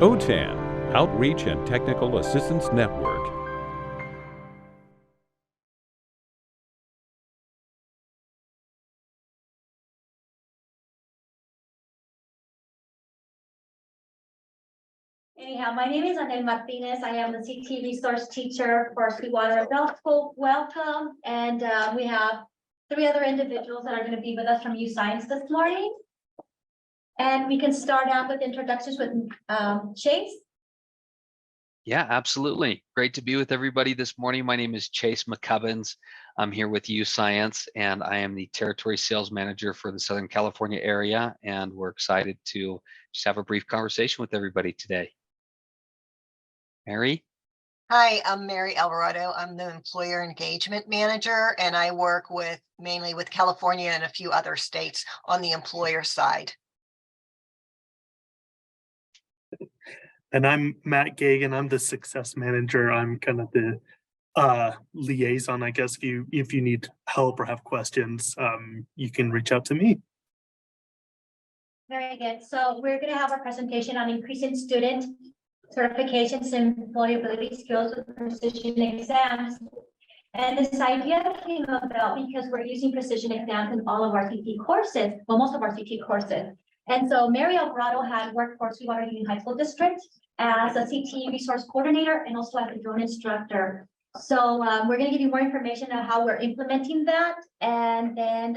OTAN, Outreach and Technical Assistance Network. Anyhow, my name is Anel Martinez. I am the CT resource teacher for Sweetwater Adult School. Welcome. And we have 3 other individuals that are going to be with us from YouScience this morning. And we can start out with introductions with Chase. Yeah, absolutely. Great to be with everybody this morning. My name is Chase McCubbins. I'm here with YouScience, and I am the Territory Sales Manager for the Southern California area. And we're excited to just have a brief conversation with everybody today. Mary? Hi, I'm Mary Alvarado. I'm the Employer Engagement Manager, and I work mainly with California and a few other states on the employer side. And I'm Matt Gagon. I'm the Success Manager. I'm kind of the liaison, I guess. If you need help or have questions, you can reach out to me. Very good. So we're going to have a presentation on increasing student certifications and employability skills with precision exams. And this idea came about because we're using precision exams in all of our CT courses, well, most of our CT courses. And so Mary Alvarado had worked for Sweetwater Union High School District as a CT resource coordinator and also as a drone instructor. So we're going to give you more information on how we're implementing that. And then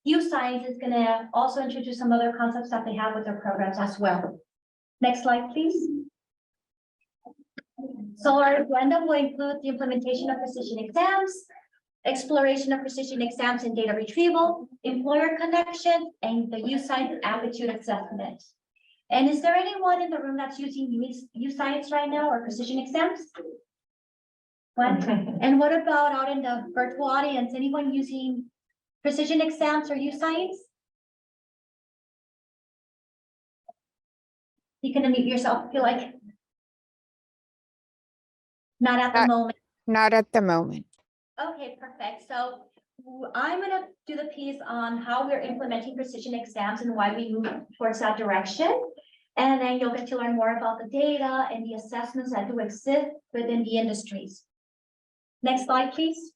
YouScience is going to also introduce some other concepts that they have with their programs as well. Next slide, please. So our agenda will include the implementation of precision exams, exploration of precision exams and data retrieval, employer connection, and the YouScience aptitude assessment. And is there anyone in the room that's using YouScience right now or precision exams? One. And what about out in the virtual audience? Anyone using precision exams or YouScience? You can unmute yourself if you like. Not at the moment. Not at the moment. Okay, perfect. So I'm going to do the piece on how we're implementing precision exams and why we move towards that direction. And then you'll get to learn more about the data and the assessments that do exist within the industries. Next slide, please.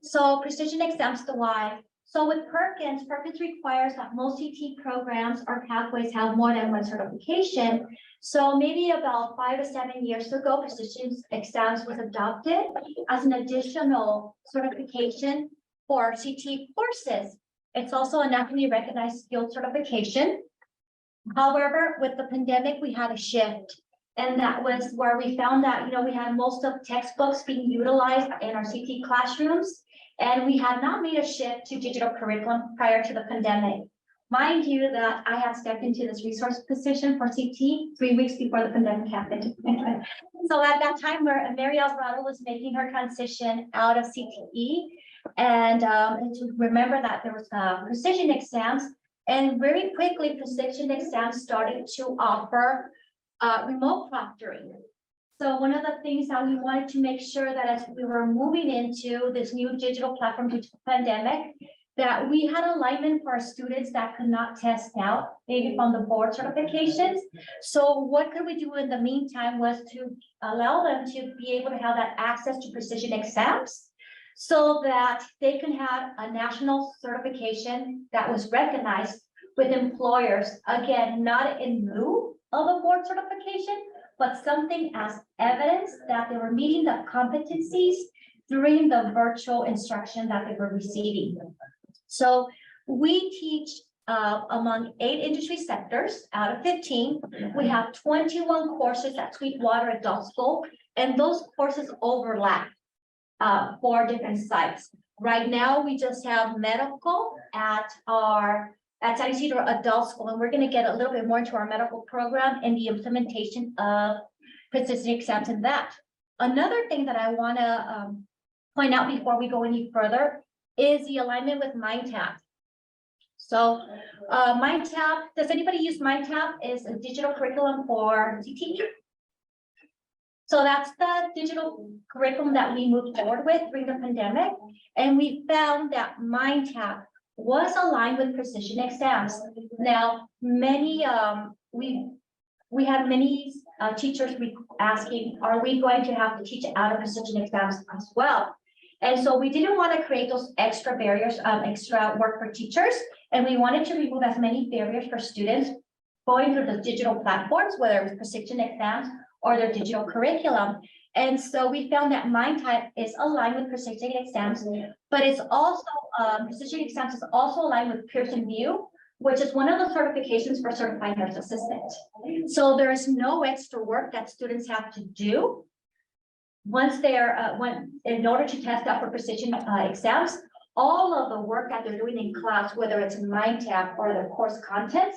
So precision exams, the why. So with Perkins requires that most CT programs or pathways have more than one certification. So maybe about 5 to 7 years ago, precision exams was adopted as an additional certification for CT courses. It's also a nationally recognized skilled certification. However, with the pandemic, we had a shift. And that was where we found that, we had most of textbooks being utilized in our CT classrooms. And we had not made a shift to digital curriculum prior to the pandemic. Mind you that I had stepped into this resource position for CT 3 weeks before the pandemic happened. So at that time, Mary Alvarado was making her transition out of CTE. And to remember that there was precision exams. And very quickly, precision exams started to offer remote proctoring. So one of the things that we wanted to make sure that as we were moving into this new digital platform due to the pandemic, that we had alignment for our students that could not test out, maybe from the board certifications. So what could we do in the meantime was to allow them to be able to have that access to precision exams so that they can have a national certification that was recognized with employers, again, not in lieu of a board certification, but something as evidence that they were meeting the competencies during the virtual instruction that they were receiving. So we teach among 8 industry sectors out of 15. We have 21 courses at Sweetwater Adult School, and those courses overlap 4 different sites. Right now, we just have medical at San Isidro Adult School, and we're going to get a little bit more into our medical program and the implementation of precision exams in that. Another thing that I want to point out before we go any further is the alignment with MindTap. So MindTap, does anybody use MindTap? Is a digital curriculum for CTE. So that's the digital curriculum that we moved forward with during the pandemic. And we found that MindTap was aligned with precision exams. Now, many, we we had many teachers asking, are we going to have to teach out of precision exams as well? And so we didn't want to create those extra barriers, extra work for teachers. And we wanted to remove as many barriers for students going through the digital platforms, whether it was precision exams or their digital curriculum. And so we found that MindType is aligned with precision exams, but it's also, precision exams is also aligned with Pearson VUE, which is one of the certifications for certified nurse assistant. So there is no extra work that students have to do once they're, in order to test out for precision exams. All of the work that they're doing in class, whether it's in MindTap or the course content,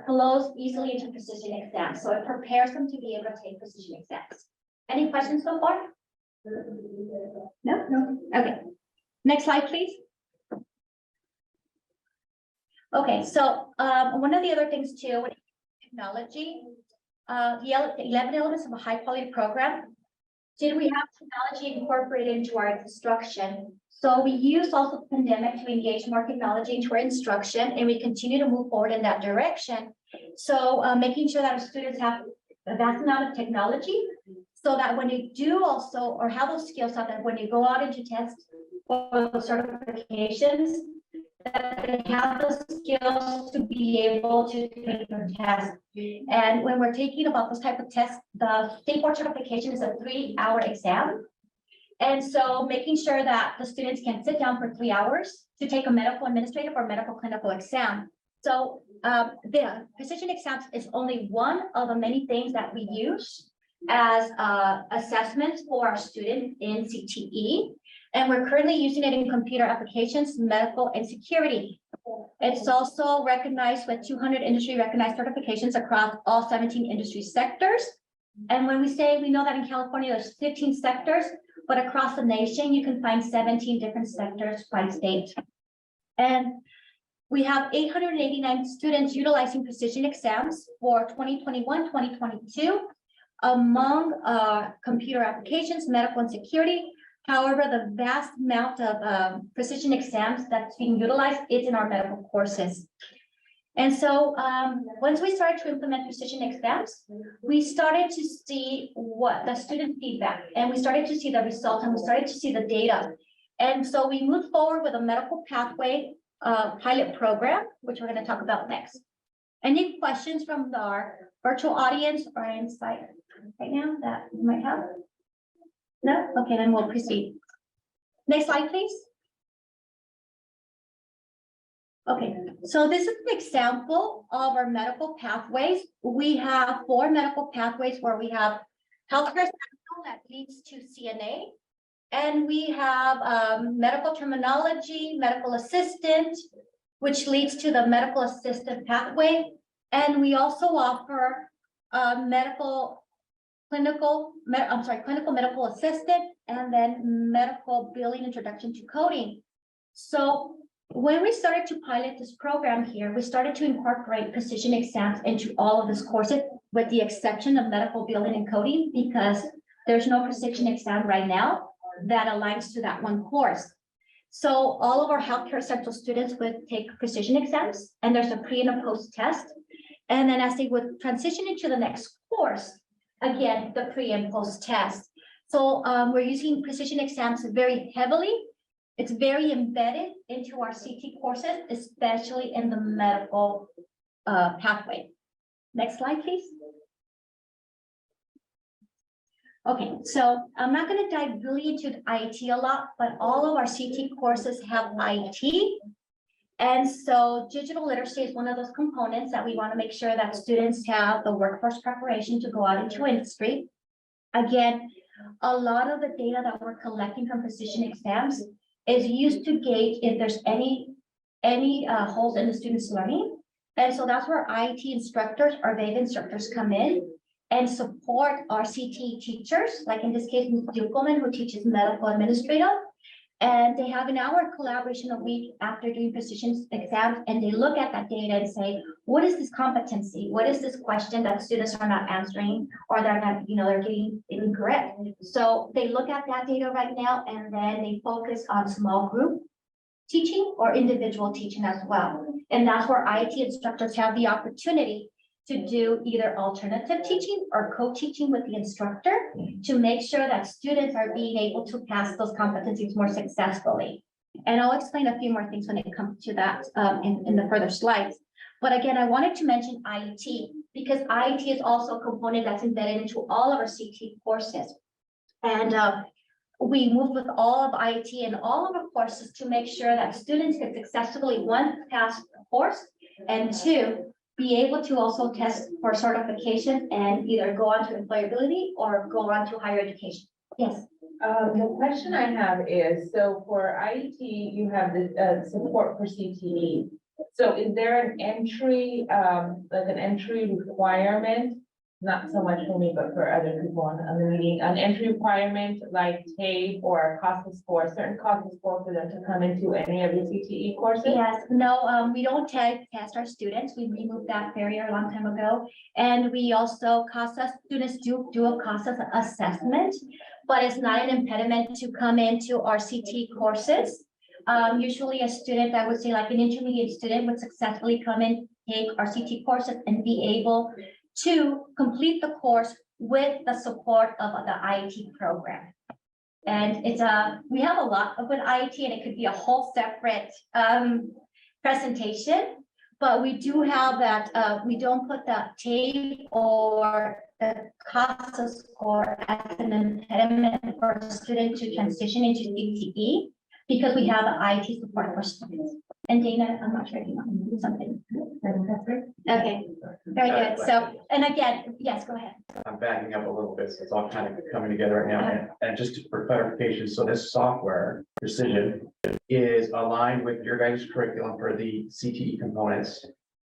flows easily into precision exams. So it prepares them to be able to take precision exams. Any questions so far? No? Okay. Next slide, please. Okay, so one of the other things too, with technology, the 11 elements of a high quality program. Did we have technology incorporated into our instruction? So we used also the pandemic to engage more technology into our instruction, and we continue to move forward in that direction. So making sure that our students have a vast amount of technology, so that when you do also, or have those skills out that when you go out into tests or certifications, that they have the skills to be able to take the test. And when we're taking about this type of test, the state board certification is a 3-hour exam. And so making sure that the students can sit down for 3 hours to take a medical administrative or medical clinical exam. So the precision exams is only one of the many things that we use as assessments for our students in CTE. And we're currently using it in computer applications, medical, and security. It's also recognized with 200 industry recognized certifications across all 17 industry sectors. And when we say, we know that in California, there's 15 sectors, but across the nation, you can find 17 different sectors by state. And we have 889 students utilizing precision exams for 2021-2022 among computer applications, medical, and security. However, the vast amount of precision exams that's being utilized is in our medical courses. And so once we started to implement precision exams, we started to see what the student feedback, and we started to see the results, and we started to see the data. And so we moved forward with a medical pathway pilot program, which we're going to talk about next. Any questions from our virtual audience or inside right now that you might have? No? Okay, then we'll proceed. Next slide, please. Okay, so this is an example of our medical pathways. We have 4 medical pathways where we have healthcare that leads to CNA, and we have medical terminology, medical assistant, which leads to the medical assistant pathway. And we also offer clinical medical assistant, and then medical billing introduction to coding. So when we started to pilot this program here, we started to incorporate precision exams into all of these courses, with the exception of medical billing and coding, because there's no precision exam right now that aligns to that one course. So all of our healthcare essential students would take precision exams, and there's a pre and a post test. And then as they would transition into the next course, again, the pre and post test. So we're using precision exams very heavily. It's very embedded into our CT courses, especially in the medical pathway. Next slide, please. Okay, so I'm not going to dive really into IT a lot, but all of our CT courses have IT. And so digital literacy is one of those components that we want to make sure that students have the workforce preparation to go out into industry. Again, a lot of the data that we're collecting from precision exams is used to gauge if there's any holes in the students' learning. And so that's where IT instructors or VEG instructors come in and support our CT teachers, like in this case, Ms. Dukelman, who teaches medical administrative. And they have an hour collaboration a week after doing precision exams, and they look at that data and say, what is this competency? What is this question that students are not answering, or they're not, they're getting incorrect? So they look at that data right now, and then they focus on small group teaching or individual teaching as well. And that's where IT instructors have the opportunity to do either alternative teaching or co-teaching with the instructor to make sure that students are being able to pass those competencies more successfully. And I'll explain a few more things when it comes to that in the further slides. But again, I wanted to mention IET because IET is also a component that's embedded into all of our CT courses. And we moved with all of IET and all of our courses to make sure that students can successfully, one, pass the course, and two, be able to also test for certification and either go on to employability or go on to higher education. Yes. The question I have is, so for IET, you have the support for CTE. So is there an entry, like an entry requirement? Not so much for me, but for other people on the meeting, an entry requirement like TAPE or a CASA score, certain CASA score for them to come into any of the CTE courses? Yes, no, we don't test our students. We removed that barrier a long time ago. And we also, CASA students do a CASA assessment, but it's not an impediment to come into our CT courses. Usually a student, I would say like an intermediate student would successfully come in, take our CT courses and be able to complete the course with the support of the IET program. And it's we have a lot with IET and it could be a whole separate presentation, but we do have that, we don't put the TAPE or the CASA score as an impediment for a student to transition into CTE because we have the IET support for students. And Dana, I'm not sure if you want to do something. Okay, very good. So, and again, yes, go ahead. I'm backing up a little bit, so it's all kind of coming together right now. And just for clarification, so this software, Precision, is aligned with your guys' curriculum for the CTE components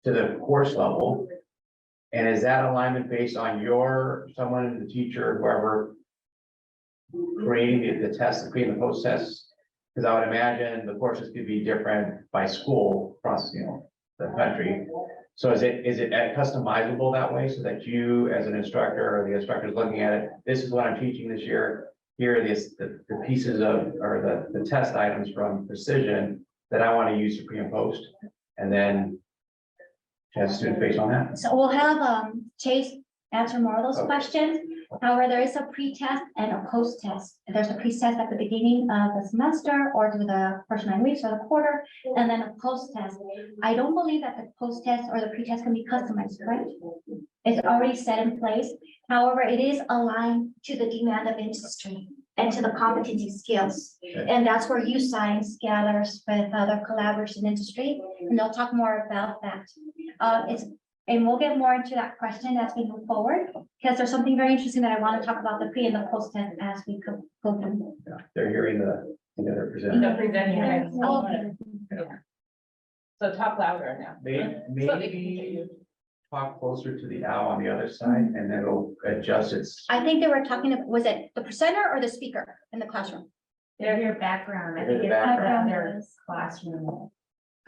to the course level. And is that alignment based on someone, the teacher, whoever, creating the test, creating the post tests? Because I would imagine the courses could be different by school across, the country. So is it customizable that way so that you as an instructor or the instructor is looking at it, this is what I'm teaching this year. Here are the pieces of, or the test items from Precision that I want to use to pre and post, and then test student based on that. So we'll have Chase answer more of those Okay. questions. However, there is a pre-test and a post-test. There's a pre-test at the beginning of the semester or through the first 9 weeks or the quarter, and then a post-test. I don't believe that the post-test or the pre-test can be customized, right? It's already set in place. However, it is aligned to the demand of industry and to the competency skills. Okay. And that's where YouScience gathers with other collaborators in industry, and they'll talk more about that. And we'll get more into that question as we move forward, because there's something very interesting that I want to talk about the pre and the post test as we go through. Yeah, they're hearing the other presenter. The presenter. Oh, So talk louder now. Maybe talk closer to the owl on the other side, and then it'll adjust its. I think they were talking about, was it the presenter or the speaker in the classroom? They're your background. I They're think the it's background. their classroom.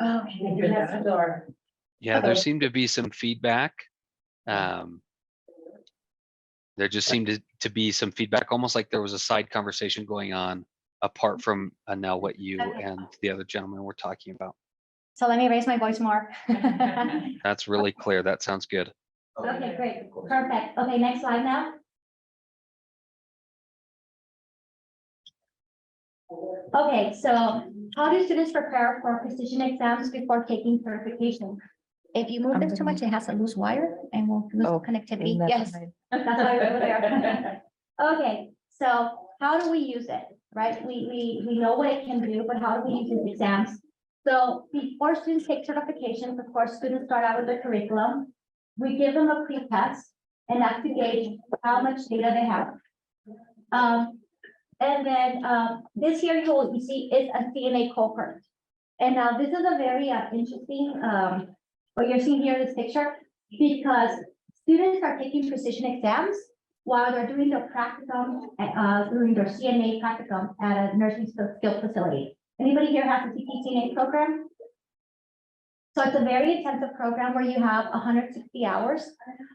Okay. That's the door. Yeah, there seemed to be some feedback. There just seemed to be some feedback, almost like there was a side conversation going on apart from Anel, what you and the other gentleman were talking about. So let me raise my voice more. That's really clear. That sounds good. Okay, great, perfect. Okay, next slide now. Okay, so how do students prepare for precision exams before taking certification? If you move this too much, it has to lose wire and we'll lose connectivity. Yes, that's why we're over there. Okay, so how do we use it, right? We know what it can do, but how do we use these exams? So before students take certifications, of course, students start out with the curriculum. We give them a pre-test, and that's to gauge how much data they have. And then this here you see is a CNA cohort. And now this is a very interesting, what you're seeing here in this picture, because students are taking precision exams while they're doing their practicum, doing their CNA practicum at a nursing skilled facility. Anybody here has a CNA program? So it's a very intensive program where you have 160 hours.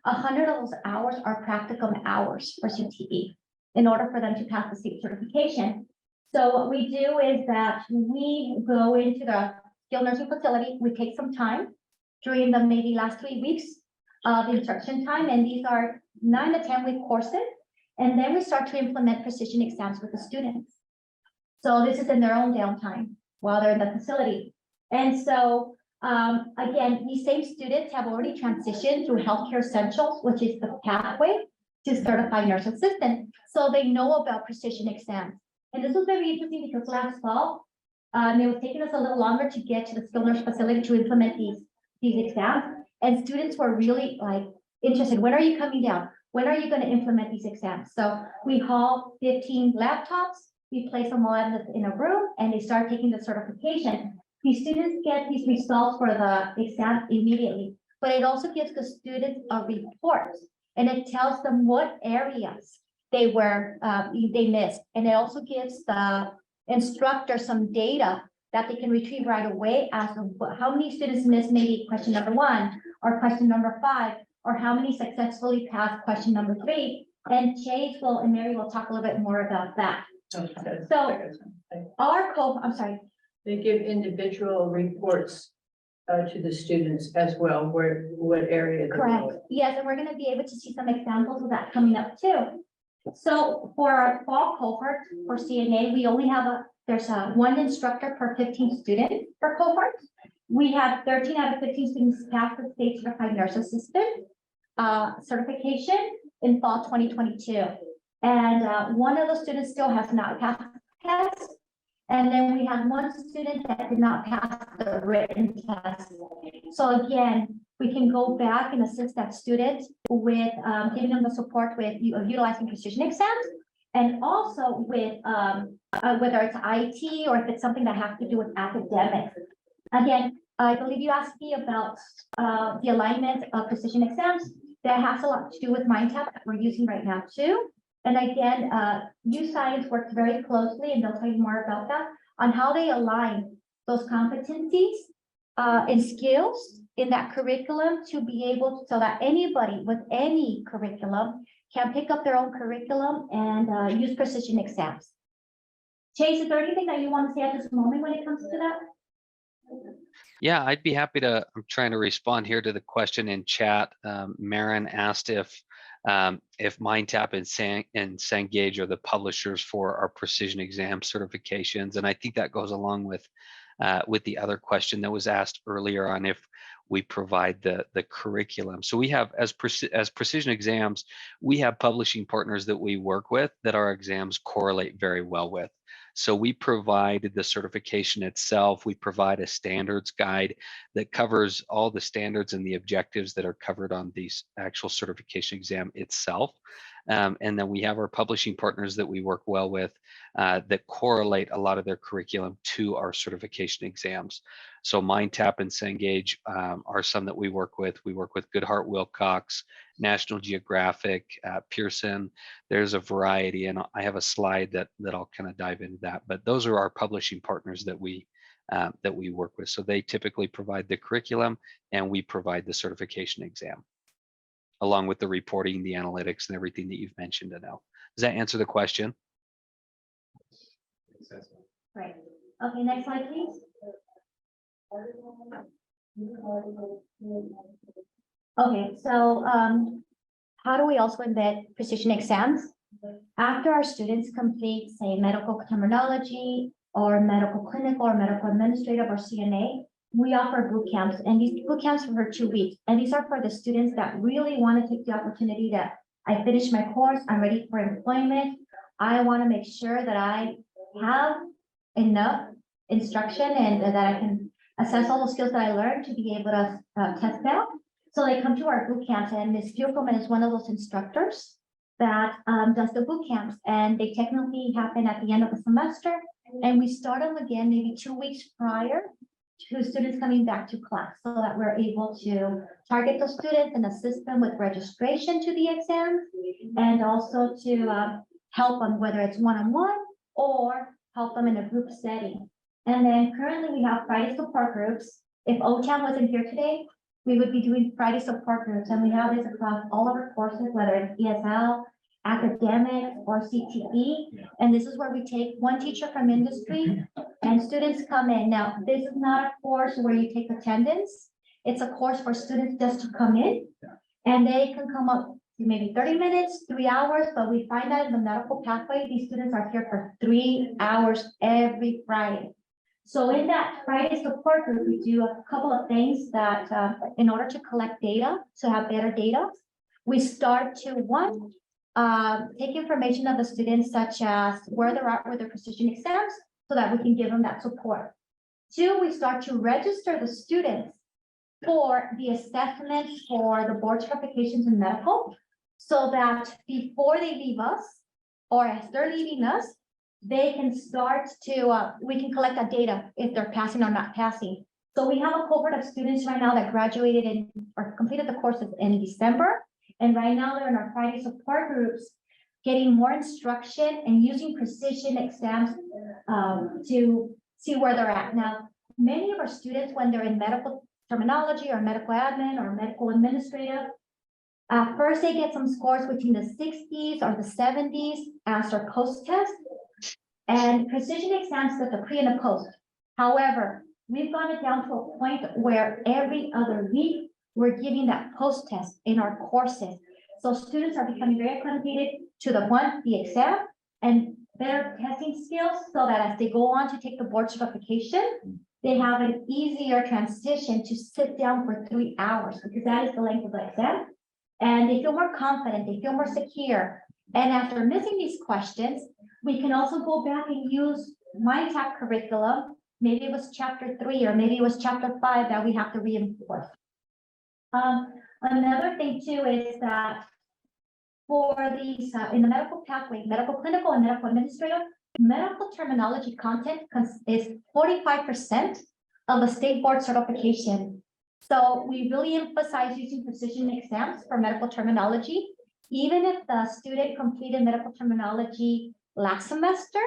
100 of those hours are practicum hours for CTE in order for them to pass the state certification. So what we do is that we go into the skilled nursing facility, we take some time during the maybe last 3 weeks of instruction time, and these are 9 to 10 week courses. And then we start to implement precision exams with the students. So this is in their own downtime while they're in the facility. And so, again, these same students have already transitioned through Healthcare Essentials, which is the pathway to certified nurse assistant. So they know about precision exams. And this was very interesting because last fall, it was taking us a little longer to get to the skilled nurse facility to implement these exams. And students were really like interested. When are you coming down? When are you going to implement these exams? So we haul 15 laptops, we place them all in a room, and they start taking the certification. These students get these results for the exam immediately, but it also gives the students a report, and it tells them what areas they missed. And it also gives the instructor some data that they can retrieve right away as to how many students missed maybe question number 1 or question number 5, or how many successfully passed question number 3. And Chase and Mary will talk a little bit more about that. So I'm sorry. They give individual reports to the students as well, what area. they're Correct. in. Yes, and we're going to be able to see some examples of that coming up too. So for our fall cohort for CNA, we only have there's one instructor per 15 students per cohort. We have 13 out of 15 students pass the state certified nurse assistant certification in fall 2022. And one of the students still has not passed the test. And then we have one student that did not pass the written test. So again, we can go back and assist that student with giving them the support with utilizing precision exams, and also with whether it's IT or if it's something that has to do with academics. Again, I believe you asked me about the alignment of precision exams. That has a lot to do with MindTap that we're using right now too. And again, YouScience works very closely, and they'll tell you more about that, on how they align those competencies and skills in that curriculum to be able, so that anybody with any curriculum can pick up their own curriculum and use precision exams. Chase, is there anything that you want to say at this moment when it comes to that? Yeah, I'd be happy to. I'm trying to respond here to the question in chat. Marin asked if MindTap and Cengage are the publishers for our precision exam certifications, and I think that goes along with the other question that was asked earlier on if we provide the curriculum. So we have, as precision exams, we have publishing partners that we work with that our exams correlate very well with. So we provide the certification itself. We provide a standards guide that covers all the standards and the objectives that are covered on the actual certification exam itself. And then we have our publishing partners that we work well with that correlate a lot of their curriculum to our certification exams. So MindTap and Cengage are some that we work with. We work with Goodhart Wilcox, National Geographic, Pearson. There's a variety, and I have a slide that I'll kind of dive into that. But those are our publishing partners that we work with. So they typically provide the curriculum, and we provide the certification exam, along with the reporting, the analytics, and everything that you've mentioned, Anel. Does that answer the question? Great. Okay, next slide, please. Okay, so how do we also embed precision exams? After our students complete, say, medical terminology or medical clinical or medical administrative or CNA, we offer boot camps, and these boot camps are for 2 weeks. And these are for the students that really want to take the opportunity that I finished my course, I'm ready for employment. I want to make sure that I have enough instruction and that I can assess all the skills that I learned to be able to test out. So they come to our boot camps, and Ms. Fugleman is one of those instructors that does the boot camps, and they technically happen at the end of the semester. And we start them again maybe 2 weeks prior to students coming back to class, so that we're able to target the students and assist them with registration to the exams, and also to help them, whether it's one-on-one or help them in a group setting. And then currently we have Friday support groups. If OTAN wasn't here today, we would be doing Friday support groups, and we have this across all of our courses, whether it's ESL, academics, or CTE. And this is where we take one teacher from industry and students come in. Now, this is not a course where you take attendance. It's a course for students just to come in And they can come up to maybe 30 minutes, 3 hours, but we find that in the medical pathway, these students are here for 3 hours every Friday. So in that Friday support group, we do a couple of things that, in order to collect data, to have better data, we start to, one, take information of the students such as where they're at with their precision exams so that we can give them that support. Two, we start to register the students for the assessments for the board certifications in medical so that before they leave us or as they're leaving us, they can start to, we can collect that data if they're passing or not passing. So we have a cohort of students right now that graduated in or completed the courses in December. And right now they're in our Friday support groups, getting more instruction and using precision exams to see where they're at. Now, many of our students, when they're in medical terminology or medical admin or medical administrative, first they get some scores between the 60s or the 70s as their post-test. And precision exams at the pre and the post. However, we've gone it down to a point where every other week we're giving that post test in our courses. So students are becoming very acclimated to the exam and better testing skills so that as they go on to take the board certification, they have an easier transition to sit down for 3 hours because that is the length of the exam. And they feel more confident, they feel more secure. And after missing these questions, we can also go back and use MindTap curriculum. Maybe it was chapter 3 or maybe it was chapter 5 that we have to reinforce. Another thing too is that for these in the medical pathway, medical clinical and medical administrative, medical terminology content is 45% of the state board certification. So we really emphasize using precision exams for medical terminology. Even if the student completed medical terminology last semester,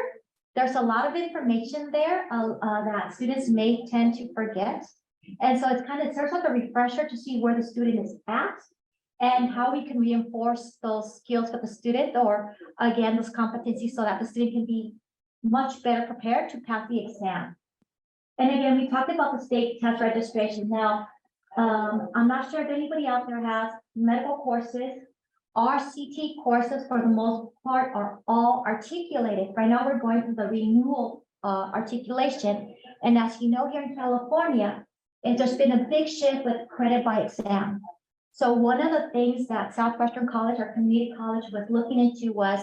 there's a lot of information there that students may tend to forget. And so it's kind of serves like a refresher to see where the student is at and how we can reinforce those skills with the student or again, those competencies so that the student can be much better prepared to pass the exam. And again, we talked about the state test registration. Now, I'm not sure if anybody out there has medical courses. Our CT courses, for the most part, are all articulated. Right now, we're going through the renewal articulation. And as you know, here in California, there's been a big shift with credit by exam. So one of the things that Southwestern College, our community college, was looking into was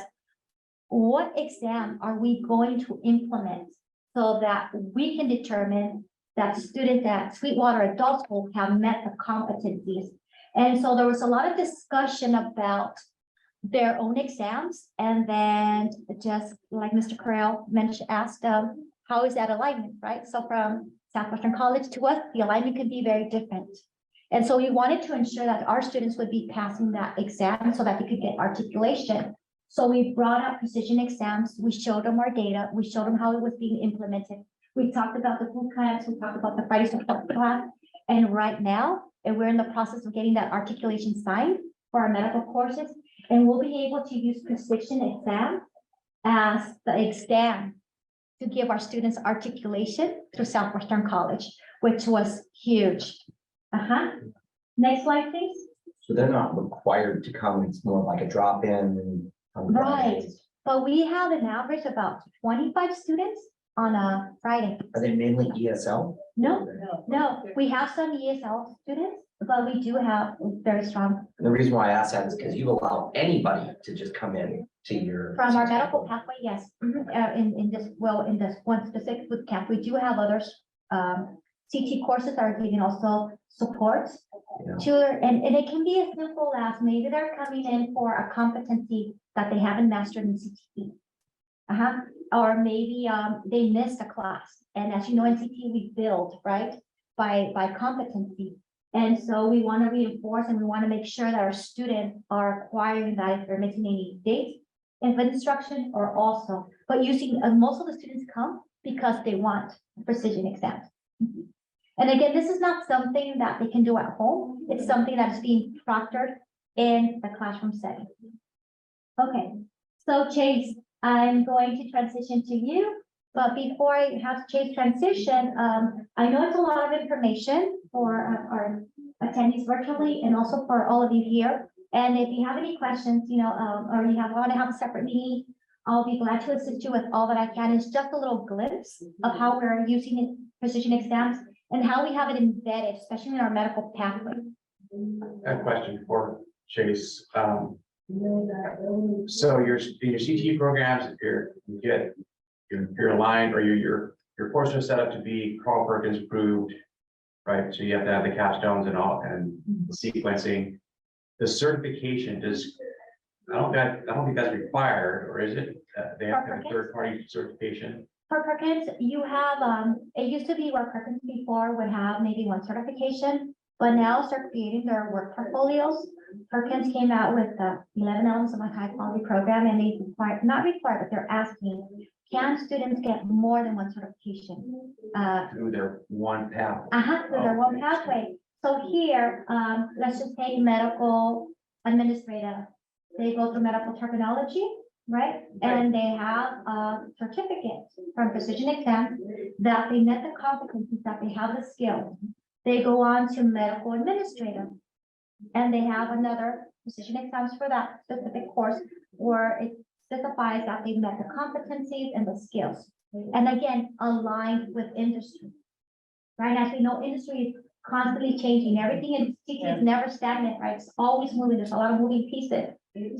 what exam are we going to implement so that we can determine that students at Sweetwater Adult School have met the competencies. And so there was a lot of discussion about their own exams. And then just like Mr. Corral asked, how is that alignment, right? So from Southwestern College to us, the alignment could be very different. And so we wanted to ensure that our students would be passing that exam so that they could get articulation. So we brought up precision exams. We showed them our data. We showed them how it was being implemented. We talked about the boot camps. We talked about the Friday support class. And right now, we're in the process of getting that articulation signed for our medical courses. And we'll be able to use precision exam as the exam to give our students articulation through Southwestern College, which was huge. Next slide, please. So they're not required to come, it's more like a drop-in. Right, but we have an average about 25 students on a Friday. Are they mainly ESL? No, we have some ESL students, but we do have very strong. And the reason why I ask that is because you allow anybody to just come in to your. From our medical pathway, yes. In this one specific boot camp, we do have others. CT courses are giving also support to, and it can be as simple as maybe they're coming in for a competency that they haven't mastered in CTE. Or maybe they missed a class. And as you know, in CTE, we build, right, by competency. And so we want to reinforce and we want to make sure that our students are acquiring that if they're missing any dates of instruction or also, but using, most of the students come because they want precision exams. And again, this is not something that they can do at home. It's something that's being proctored in the classroom setting. Okay, so Chase, I'm going to transition to you, but before I have Chase transition, I know it's a lot of information for our attendees virtually and also for all of you here. And if you have any questions, or you want to have a separate meeting, I'll be glad to assist you with all that I can. It's just a little glimpse of how we're using precision exams and how we have it embedded, especially in our medical pathway. A question for Chase. So your CTE programs, you're aligned, or your courses are set up to be Carl Perkins approved, right? So you have to have the capstones and all, and the sequencing. The certification I don't think that's required, or is it? They have to have a third-party certification. For Perkins, you have, it used to be where Perkins before would have maybe one certification, but now start creating their work portfolios. Perkins came out with the 11 elements of a high quality program, and they not required, but they're asking, can students get more than one certification? Through their one path. Through their one pathway. So here, let's just take medical administrative. They go through medical terminology, right? And they have a certificate from precision exam that they met the competencies, that they have the skills. They go on to medical administrative, and they have another precision exams for that specific course where it specifies that they met the competencies and the skills. And again, aligned with industry. Right? As we know, industry is constantly changing. Everything in CT is never stagnant, right? It's always moving. There's a lot of moving pieces.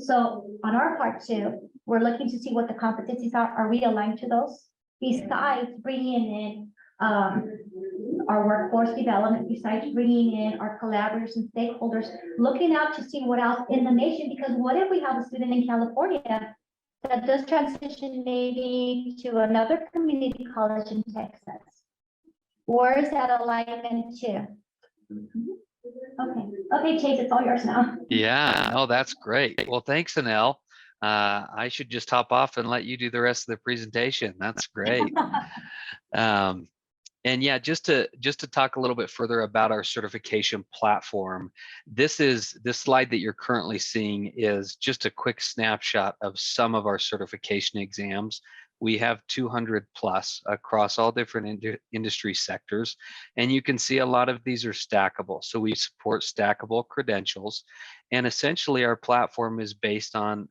So on our part too, we're looking to see what the competencies are. Are we aligned to those? Besides bringing in our workforce development, besides bringing in our collaborators and stakeholders, looking out to see what else in the nation, because what if we have a student in California that does transition maybe to another community college in Texas? Where is that alignment to? Okay, Chase, it's all yours now. Yeah, no, that's great. Well, thanks, Anel. I should just hop off and let you do the rest of the presentation. That's great. And yeah, just to talk a little bit further about our certification platform, this slide that you're currently seeing is just a quick snapshot of some of our certification exams. We have 200 plus across all different industry sectors, and you can see a lot of these are stackable. So we support stackable credentials, and essentially our platform is based on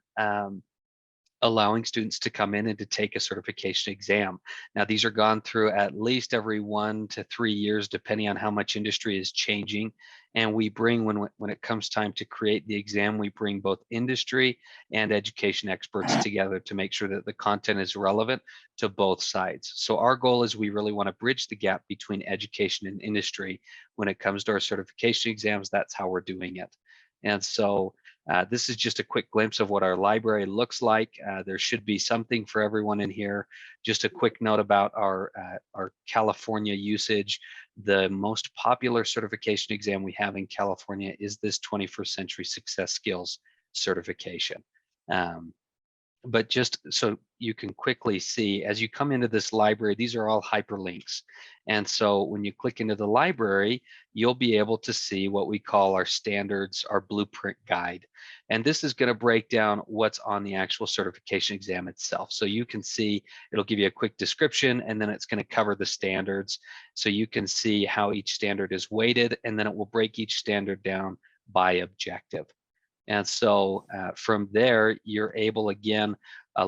allowing students to come in and to take a certification exam. Now, these are gone through at least every 1 to 3 years, depending on how much industry is changing. And we bring, when it comes time to create the exam, we bring both industry and education experts together to make sure that the content is relevant to both sides. So our goal is we really want to bridge the gap between education and industry. When it comes to our certification exams, that's how we're doing it. And so this is just a quick glimpse of what our library looks like. There should be something for everyone in here. Just a quick note about our California usage. The most popular certification exam we have in California is this 21st Century Success Skills certification. But just so you can quickly see, as you come into this library, these are all hyperlinks. And so when you click into the library, you'll be able to see what we call our standards, our blueprint guide. And this is going to break down what's on the actual certification exam itself. So you can see, it'll give you a quick description, and then it's going to cover the standards. So you can see how each standard is weighted, and then it will break each standard down by objective. And so from there, you're able, again,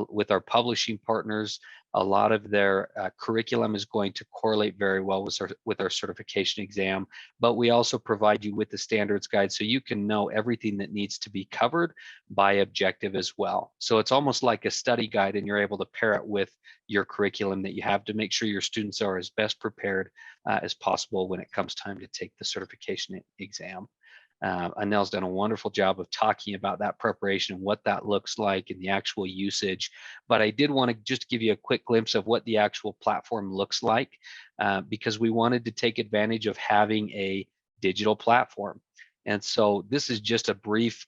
with our publishing partners, a lot of their curriculum is going to correlate very well with our certification exam, but we also provide you with the standards guide so you can know everything that needs to be covered by objective as well. So it's almost like a study guide, and you're able to pair it with your curriculum that you have to make sure your students are as best prepared as possible when it comes time to take the certification exam. Anel's done a wonderful job of talking about that preparation and what that looks like and the actual usage. But I did want to just give you a quick glimpse of what the actual platform looks like, because we wanted to take advantage of having a digital platform. And so this is just a brief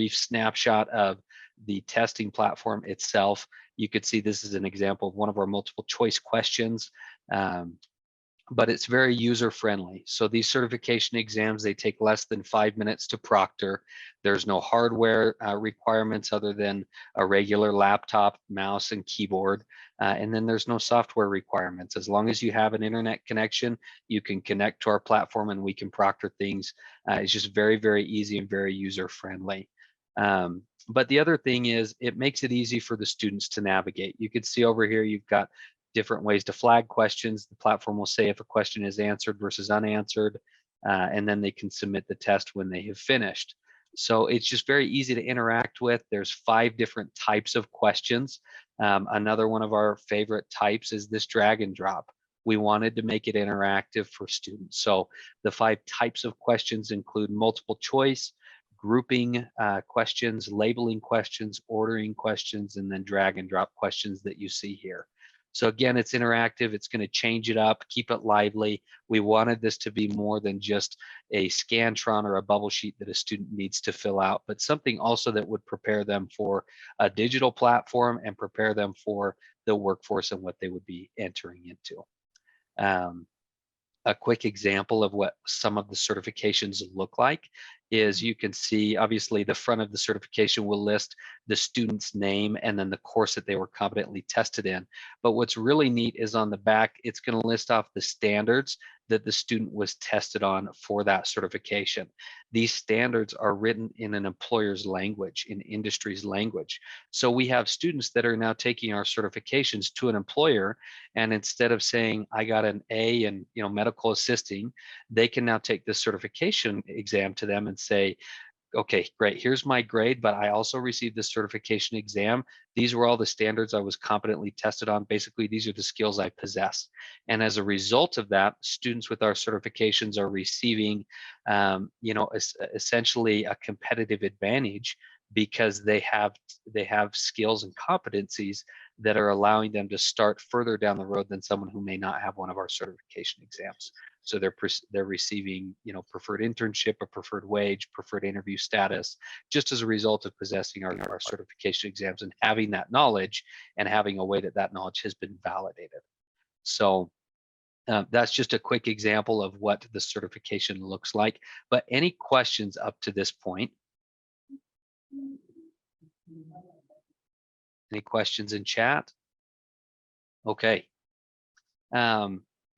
snapshot of the testing platform itself. You could see this is an example of one of our multiple choice questions. but it's very user friendly. So these certification exams, they take less than 5 minutes to proctor. There's no hardware requirements other than a regular laptop, mouse, and keyboard. And then there's no software requirements. As long as you have an internet connection, you can connect to our platform and we can proctor things. It's just very, very easy and very user friendly. But the other thing is it makes it easy for the students to navigate. You can see over here, you've got different ways to flag questions. The platform will say if a question is answered versus unanswered, and then they can submit the test when they have finished. So it's just very easy to interact with. There's 5 different types of questions. Another one of our favorite types is this drag and drop. We wanted to make it interactive for students. So the 5 types of questions include multiple choice, grouping questions, labeling questions, ordering questions, and then drag and drop questions that you see here. So again, it's interactive. It's going to change it up, keep it lively. We wanted this to be more than just a Scantron or a bubble sheet that a student needs to fill out, but something also that would prepare them for a digital platform and prepare them for the workforce and what they would be entering into. A quick example of what some of the certifications look like is you can see, obviously, the front of the certification will list the student's name and then the course that they were competently tested in. But what's really neat is on the back, it's going to list off the standards that the student was tested on for that certification. These standards are written in an employer's language, in industry's language. So we have students that are now taking our certifications to an employer, and instead of saying, I got an A in medical assisting, they can now take the certification exam to them and say, okay, great, here's my grade, but I also received the certification exam. These were all the standards I was competently tested on. Basically, these are the skills I possess. And as a result of that, students with our certifications are receiving, essentially a competitive advantage because they have skills and competencies that are allowing them to start further down the road than someone who may not have one of our certification exams. So they're receiving, preferred internship, a preferred wage, preferred interview status, just as a result of possessing our certification exams and having that knowledge and having a way that knowledge has been validated. So that's just a quick example of what the certification looks like. But any questions up to this point? Any questions in chat? Okay.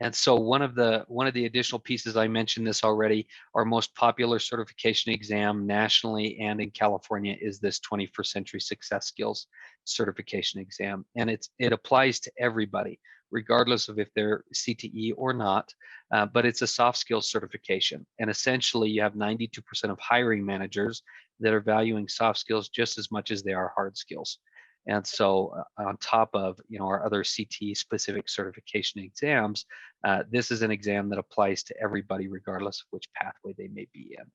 And so one of the additional pieces, I mentioned this already, our most popular certification exam nationally and in California is this 21st Century Success Skills certification exam. And it applies to everybody, regardless of if they're CTE or not, but it's a soft skills certification. And essentially you have 92% of hiring managers that are valuing soft skills just as much as they are hard skills. And so on top of our other CTE specific certification exams, this is an exam that applies to everybody regardless of which pathway they may be in.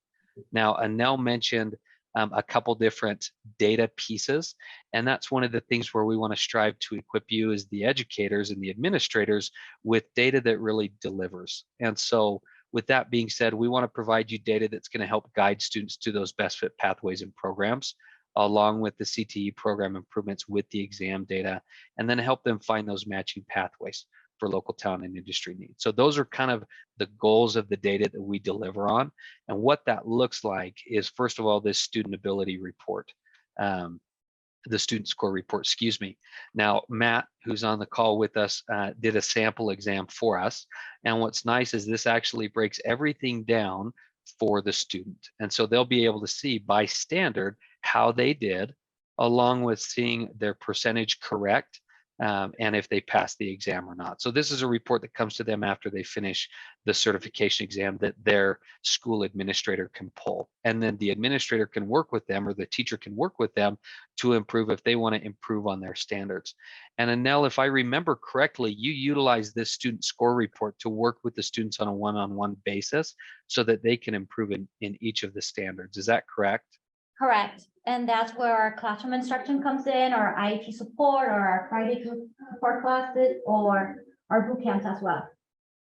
Now, Anel mentioned a couple different data pieces, and that's one of the things where we want to strive to equip you as the educators and the administrators with data that really delivers. And so with that being said, we want to provide you data that's going to help guide students to those best fit pathways and programs, along with the CTE program improvements with the exam data, and then help them find those matching pathways for local talent and industry needs. So those are kind of the goals of the data that we deliver on. And what that looks like is, first of all, this student ability report, the student score report, excuse me. Now, Matt, who's on the call with us, did a sample exam for us. And what's nice is this actually breaks everything down for the student. And so they'll be able to see by standard how they did, along with seeing their percentage correct, and if they pass the exam or not. So this is a report that comes to them after they finish the certification exam that their school administrator can pull. And then the administrator can work with them, or the teacher can work with them to improve if they want to improve on their standards. And Anel, if I remember correctly, you utilize this student score report to work with the students on a one-on-one basis so that they can improve in each of the standards. Is that correct? Correct. And that's where our classroom instruction comes in, or IEP support, or our Friday group support classes, or our boot camps as well.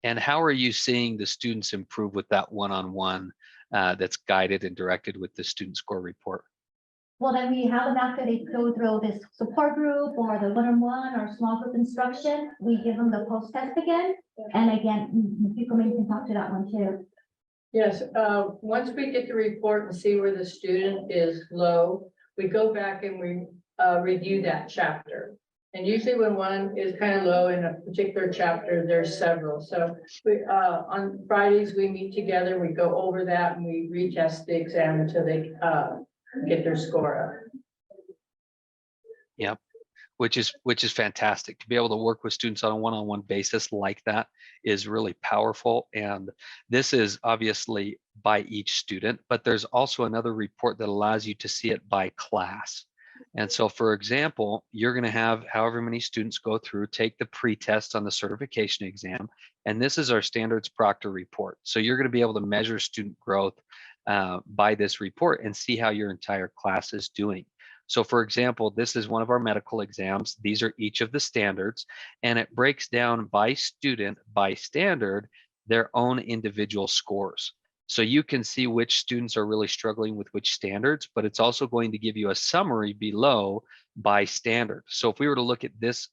And how are you seeing the students improve with that one-on-one that's guided and directed with the student score report? Well, then we have them after they go through this support group or the one-on-one or small group instruction, we give them the post-test again. And again, people maybe can talk to that one too. Yes, once we get the report and see where the student is low, we go back and we review that chapter. And usually when one is kind of low in a particular chapter, there's several. So we, on Fridays, we meet together, we go over that and we retest the exam until they get their score up. Yep. Which is fantastic. To be able to work with students on a one-on-one basis like that is really powerful. And this is obviously by each student, but there's also another report that allows you to see it by class. And so, for example, you're going to have however many students go through, take the pre-test on the certification exam, and this is our standards proctor report. So you're going to be able to measure student growth by this report and see how your entire class is doing. So for example, this is one of our medical exams. These are each of the standards, and it breaks down by student, by standard, their own individual scores. So you can see which students are really struggling with which standards, but it's also going to give you a summary below by standard. So if we were to look at this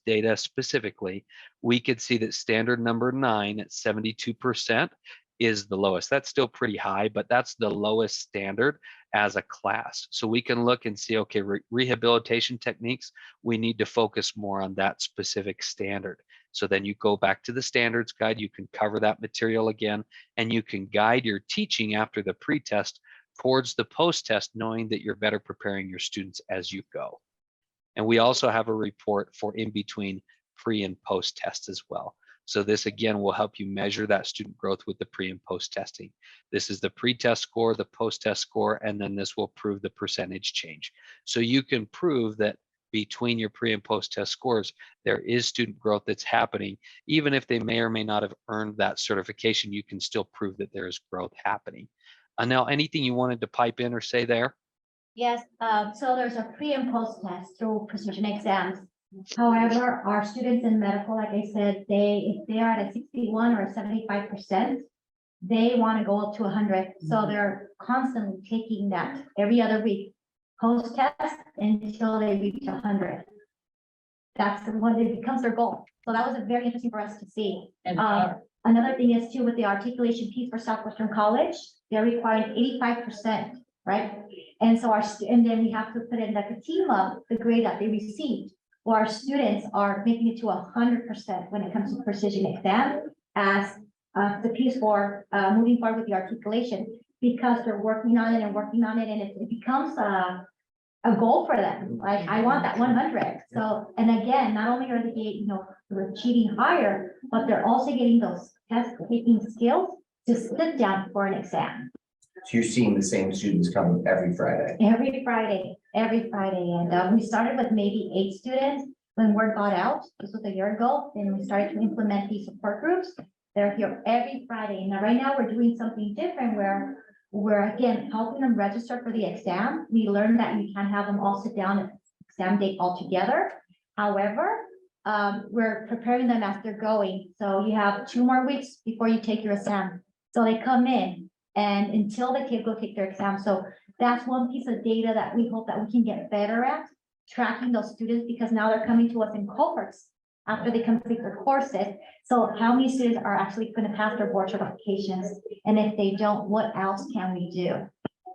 data specifically, we could see that standard number 9 at 72% is the lowest. That's still pretty high, but that's the lowest standard as a class. So we can look and see, okay, rehabilitation techniques, we need to focus more on that specific standard. So then you go back to the standards guide, you can cover that material again, and you can guide your teaching after the pre-test towards the post-test, knowing that you're better preparing your students as you go. And we also have a report for in between pre and post tests as well. So this again will help you measure that student growth with the pre and post testing. This is the pre-test score, the post-test score, and then this will prove the percentage change. So you can prove that between your pre and post-test scores, there is student growth that's happening. Even if they may or may not have earned that certification, you can still prove that there is growth happening. Anel, anything you wanted to pipe in or say there? Yes, so there's a pre and post test through precision exams. However, our students in medical, like I said, if they are at a 61 or 75%, they want to go up to 100. So they're constantly taking that every other week, post test until they reach 100. That's when it becomes their goal. So that was very interesting for us to see. And another thing is too, with the articulation piece for Southwestern College, they're requiring 85%, right? And so and then we have to put in the CATIMA, the grade that they received. Well, our students are making it to 100% when it comes to precision exam as the piece for moving forward with the articulation, because they're working on it, and it becomes a goal for them. Like, I want that 100. So, and again, not only are they, they're achieving higher, but they're also getting those test taking skills to sit down for an exam. So you're seeing the same students come every Friday? Every Friday. And we started with maybe 8 students when word got out. This was a year ago. Then we started to implement these support groups. They're here every Friday. Now, right now we're doing something different where we're again helping them register for the exam. We learned that you can't have them all sit down at exam date all together. However, we're preparing them as they're going. So you have 2 more weeks before you take your exam. So they come in and until they can go take their exam. So that's one piece of data that we hope that we can get better at, tracking those students, because now they're coming to us in cohorts after they complete their courses. So how many students are actually going to pass their board certifications? And if they don't, what else can we do?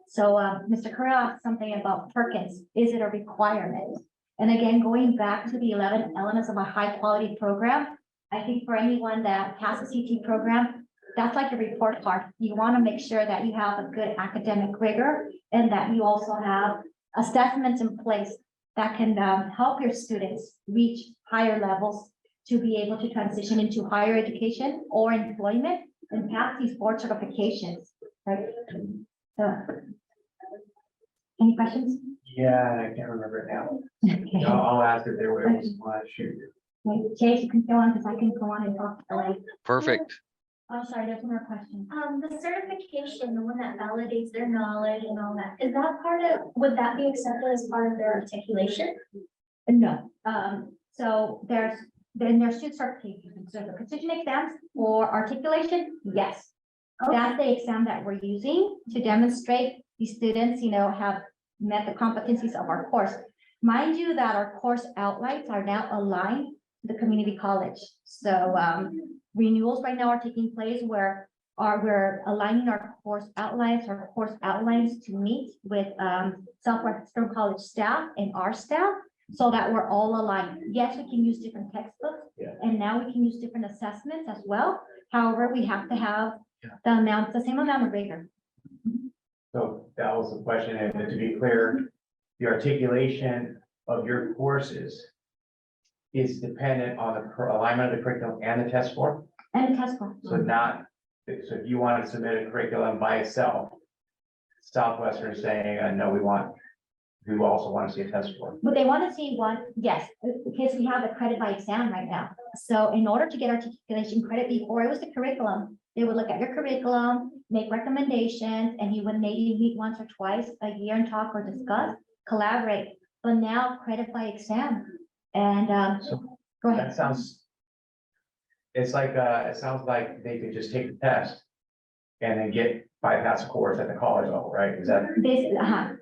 So Mr. Correa asked something about Perkins. Is it a requirement? And again, going back to the 11 elements of a high quality program, I think for anyone that has a CT program, that's like a report card. You want to make sure that you have a good academic rigor and that you also have assessments in place that can help your students reach higher levels to be able to transition into higher education or employment and pass these board certifications, right? So, any questions? Yeah, I can't remember it now. Okay. I'll ask if there was one. Shoot. Wait, Chase, you can go on because I can go on and talk. Perfect. Oh, sorry, there's one more question. The certification, the one that validates their knowledge and all that, is that would that be accepted as part of their articulation? No, so there's student certification, so the precision exams or articulation, yes. Okay. That's the exam that we're using to demonstrate these students, have met the competencies of our course. Mind you that our course outlines are now aligned to the community college. So renewals right now are taking place where we're aligning our course outlines to meet with Southwestern College staff and our staff so that we're all aligned. Yes, we can use different textbooks, and now we can use different assessments as well. However, we have to have the same amount of rigor. So that was the question, and to be clear, the articulation of your courses is dependent on the alignment of the curriculum and the test score? And the test score. So not, so if you want to submit a curriculum by itself, Southwestern is saying, no, we also want to see a test score. But they want to see one, yes, because we have a credit by exam right now. So in order to get articulation credit, before it was the curriculum, they would look at your curriculum, make recommendations, and you would maybe meet once or twice a year and talk or discuss, collaborate. But now credit by exam. And go ahead. That sounds, it's like, it sounds like they could just take the test and then bypass a course at the college level, right? Is that? This,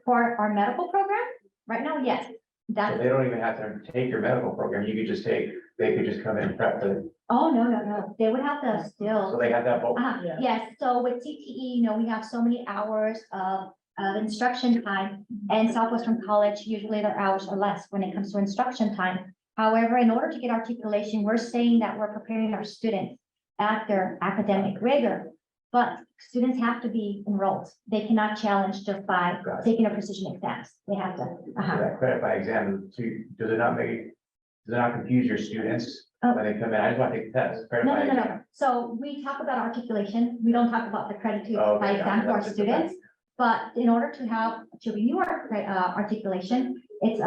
for our medical program, right now, yes. So That's, they don't even have to take your medical program. You could just they could just come in and prep the, oh, no. They would have to so still. they have that both. Yeah. Yes, so with CTE, we have so many hours of instruction time, and Southwestern College, usually their hours are less when it comes to instruction time. However, in order to get articulation, we're saying that we're preparing our students at their academic rigor, but students have to be enrolled. They cannot challenge just by Got it. taking a precision exams. They have to. So that credit by exam, does it not confuse your students when they come in? I just want to take the test. Credit by exam. No. So we talk about articulation. We don't talk about the credit to Oh, by okay, exam for our that's just students. But in order to renew our articulation, it's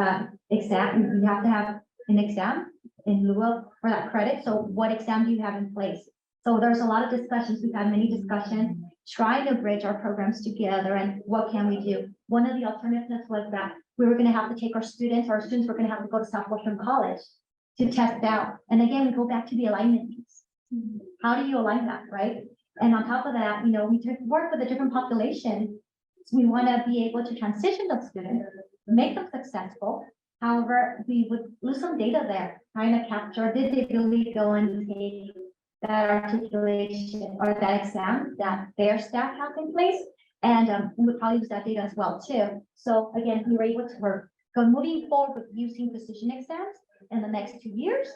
exam. You have to have an exam in lieu of for that credit. So what exam do you have in place? So there's a lot of discussions. We've had many discussions trying to bridge our programs together and what can we do? One of the alternatives was that we were going to have to take our students were going to have to go to Southwestern College to test out. And again, we go back to the alignment piece. How do you align that, right? And on top of that, we work with a different population. So we want to be able to transition those students, make them successful. However, we would lose some data there, trying to capture, did they really go and take that articulation or that exam that their staff have in place? And we would probably use that data as well too. So again, we were able to moving forward with using precision exams in the next 2 years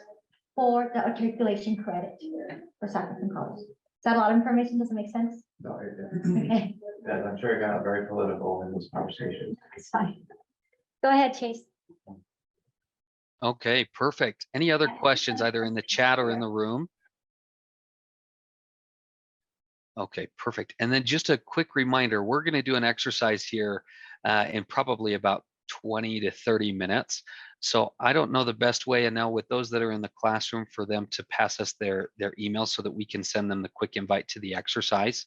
for the articulation credit for Southwestern College. Is that a lot of information? Does it make sense? No, Okay, I'm sure it got very political in this conversation. that's fine. Go ahead, Chase. Okay, perfect. Any other questions either in the chat or in the room? Okay, perfect. And then just a quick reminder, we're going to do an exercise here in probably about 20 to 30 minutes. So I don't know the best way, and now with those that are in the classroom, for them to pass us their email so that we can send them the quick invite to the exercise.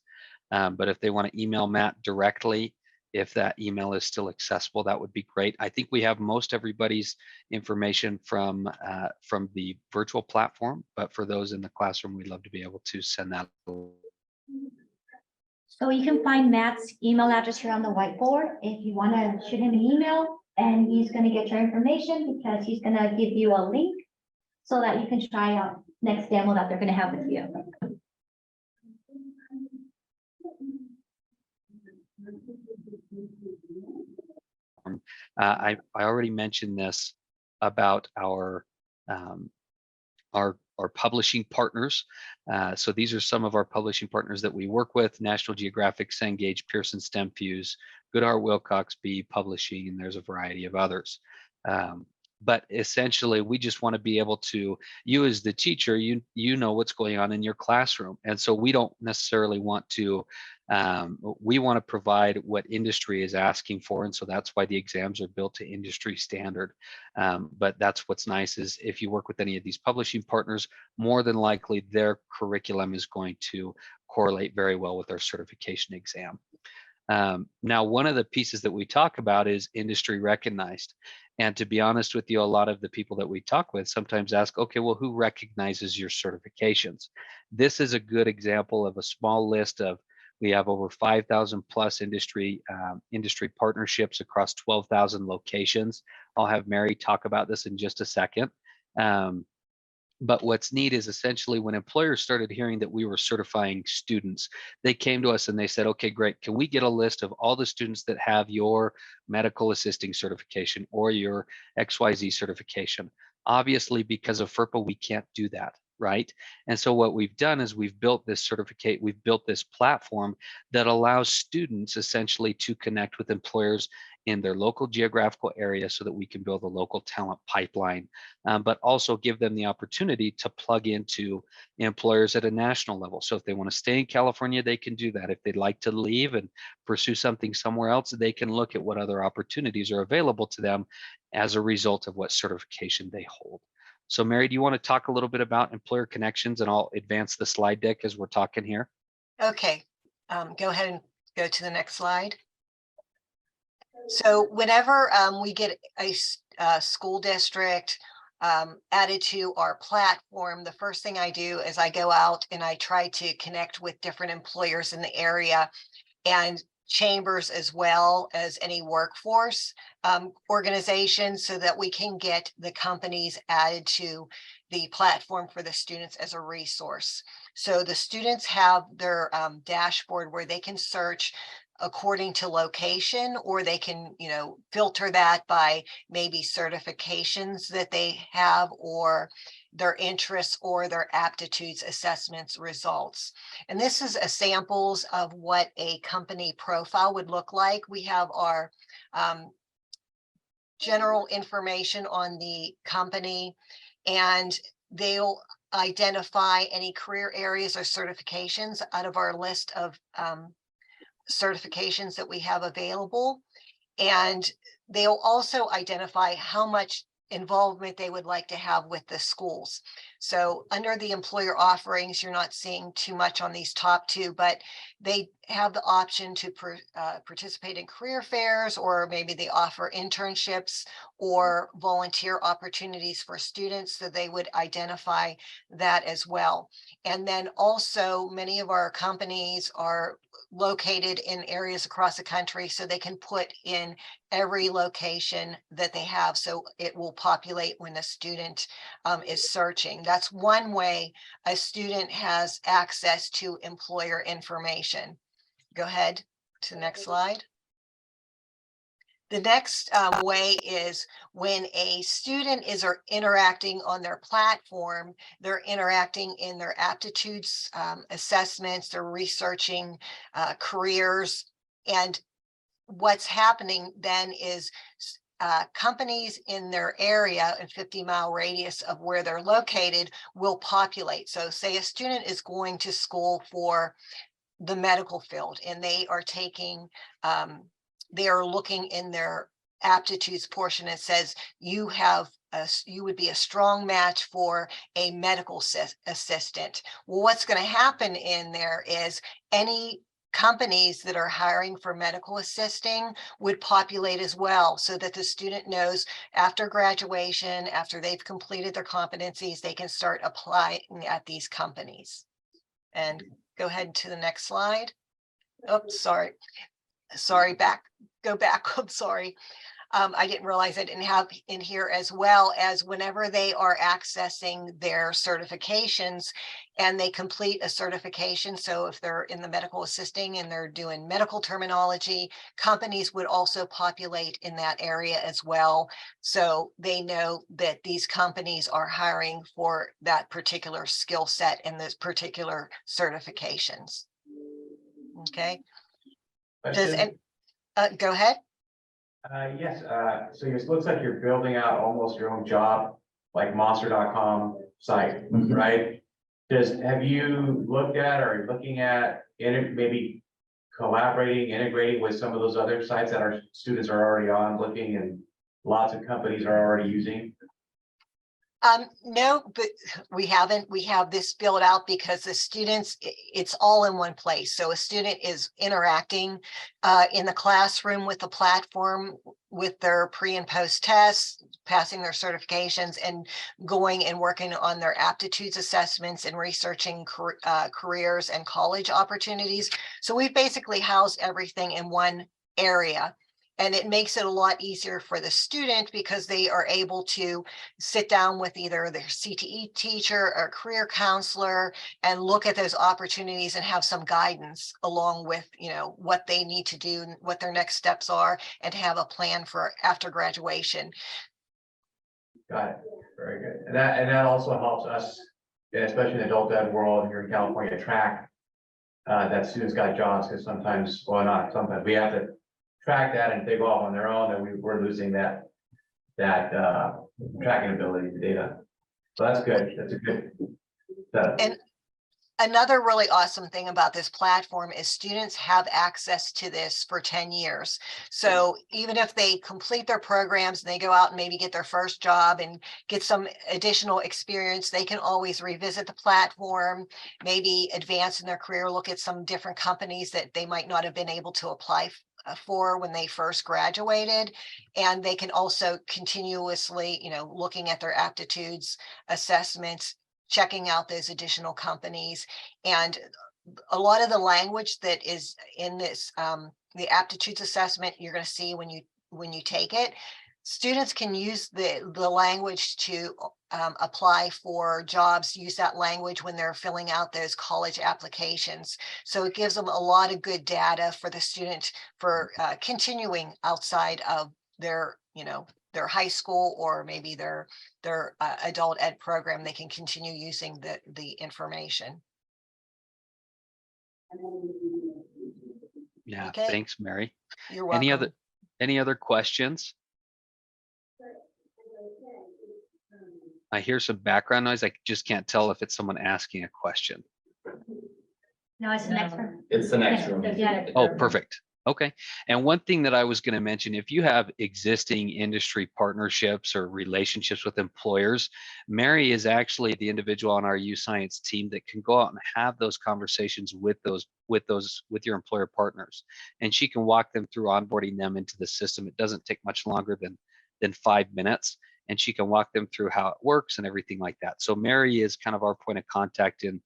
But if they want to email Matt directly, if that email is still accessible, that would be great. I think we have most everybody's information from the virtual platform, but for those in the classroom, we'd love to be able to send that. So you can find Matt's email address here on the whiteboard if you want to shoot him an email, and he's going to get your information because he's going to give you a link so that you can try out next demo that they're going to have with you. I already mentioned this about our publishing partners. So these are some of our publishing partners that we work with: National Geographic, Cengage, Pearson STEM Fuse, Goodhart Wilcox, B Publishing, and there's a variety of others. But essentially, we just want to be able to, you as the teacher, you know what's going on in your classroom. And so we don't necessarily want to, we want to provide what industry is asking for. And so that's why the exams are built to industry standard. But that's what's nice is if you work with any of these publishing partners, more than likely their curriculum is going to correlate very well with our certification exam. Now, one of the pieces that we talk about is industry recognized. And to be honest with you, a lot of the people that we talk with sometimes ask, okay, well, who recognizes your certifications? This is a good example of a small list of, We have over 5,000 plus industry partnerships across 12,000 locations. I'll have Mary talk about this in just a second. But what's neat is essentially when employers started hearing that we were certifying students, they came to us and they said, okay, great. Can we get a list of all the students that have your medical assisting certification or your XYZ certification? Obviously, because of FERPA, we can't do that, right? And so what we've done is we've built this we've built this platform that allows students essentially to connect with employers in their local geographical area so that we can build a local talent pipeline, but also give them the opportunity to plug into employers at a national level. So if they want to stay in California, they can do that. If they'd like to leave and pursue something somewhere else, they can look at what other opportunities are available to them as a result of what certification they hold. So Mary, do you want to talk a little bit about employer connections, and I'll advance the slide deck as we're talking here? Okay, go ahead and go to the next slide. So whenever we get a school district added to our platform, the first thing I do is I go out and I try to connect with different employers in the area and chambers as well as any workforce organizations so that we can get the companies added to the platform for the students as a resource. So the students have their dashboard where they can search according to location, or they can, filter that by maybe certifications that they have or their interests or their aptitudes assessments results. And this is a samples of what a company profile would look like. We have our general information on the company, and they'll identify any career areas or certifications out of our list of certifications that we have available. And they'll also identify how much involvement they would like to have with the schools. So under the employer offerings, you're not seeing too much on these top two, but they have the option to participate in career fairs, or maybe they offer internships or volunteer opportunities for students, so they would identify that as well. And then also many of our companies are located in areas across the country, so they can put in every location that they have, so it will populate when a student is searching. That's one way a student has access to employer information. Go ahead to the next slide. The next way is when a student is interacting on their platform, they're interacting in their aptitudes assessments, they're researching careers. And what's happening then is companies in their area in 50-mile radius of where they're located will populate. So say a student is going to school for the medical field and they are taking they are looking in their aptitudes portion. It says you would be a strong match for a medical assistant. Well, what's going to happen in there is any companies that are hiring for medical assisting would populate as well, so that the student knows after graduation, after they've completed their competencies, they can start applying at these companies. And go ahead to the next slide. Oh, sorry, go back. I'm sorry. I didn't realize I didn't have in here, as well as whenever they are accessing their certifications and they complete a certification. So if they're in the medical assisting and they're doing medical terminology, companies would also populate in that area as well. So they know that these companies are hiring for that particular skill set and those particular certifications. Okay. Go ahead. Yes, so it looks like you're building out almost your own job, like monster.com site, right? Have you looked at or looking at maybe collaborating, integrating with some of those other sites that our students are already on, looking, and lots of companies are already using? No, but we haven't. We have this built out because the students, it's all in one place. So a student is interacting in the classroom with the platform with their pre and post tests, passing their certifications, and going and working on their aptitudes assessments and researching careers and college opportunities. So we've basically housed everything in one area. And it makes it a lot easier for the student because they are able to sit down with either their CTE teacher or career counselor and look at those opportunities and have some guidance along with, you know, what they need to do, what their next steps are, and to have a plan for after graduation. Got it. Very good. And that also helps us, especially in the adult ed world here in California, track that students got jobs, because sometimes, well, not sometimes, we have to track that, and if they go off on their own, then we're losing that tracking ability, the data. So that's good. That's a good setup. And another really awesome thing about this platform is students have access to this for 10 years. So even if they complete their programs and they go out and maybe get their first job and get some additional experience, they can always revisit the platform, maybe advance in their career, look at some different companies that they might not have been able to apply for when they first graduated. And they can also continuously, you know, looking at their aptitudes assessments, checking out those additional companies. And a lot of the language that is in this, the aptitudes assessment, you're going to see when you take it, students can use the language to apply for jobs, use that language when they're filling out those college applications. So it gives them a lot of good data for the student for continuing outside of their, you know, their high school or maybe their adult ed program. They can continue using the information. Yeah, Okay. thanks, Mary. You're welcome. Any other questions? I hear some background noise. I just can't tell if it's someone asking a question. No, it's the next one. It's the next room. Yeah. Oh, perfect. Okay. And one thing that I was going to mention, if you have existing industry partnerships or relationships with employers, Mary is actually the individual on our YouScience team that can go out and have those conversations with your employer partners. And she can walk them through onboarding them into the system. It doesn't take much longer than 5 minutes. And she can walk them through how it works and everything like that. So Mary is kind of our point of contact in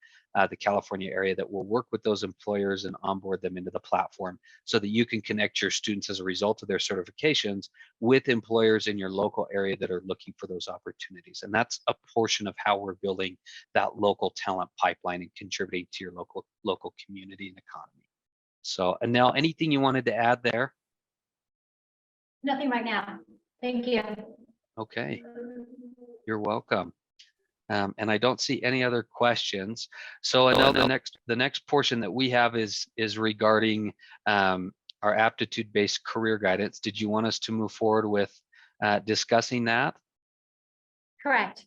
the California area that will work with those employers and onboard them into the platform so that you can connect your students as a result of their certifications with employers in your local area that are looking for those opportunities. And that's a portion of how we're building that local talent pipeline and contributing to your local community and economy. So Anel, anything you wanted to add there? Nothing right now. Thank you. Okay, you're welcome. And I don't see any other questions. So Anel, the next portion that we have is regarding our aptitude-based career guidance. Did you want us to move forward with discussing that? Correct.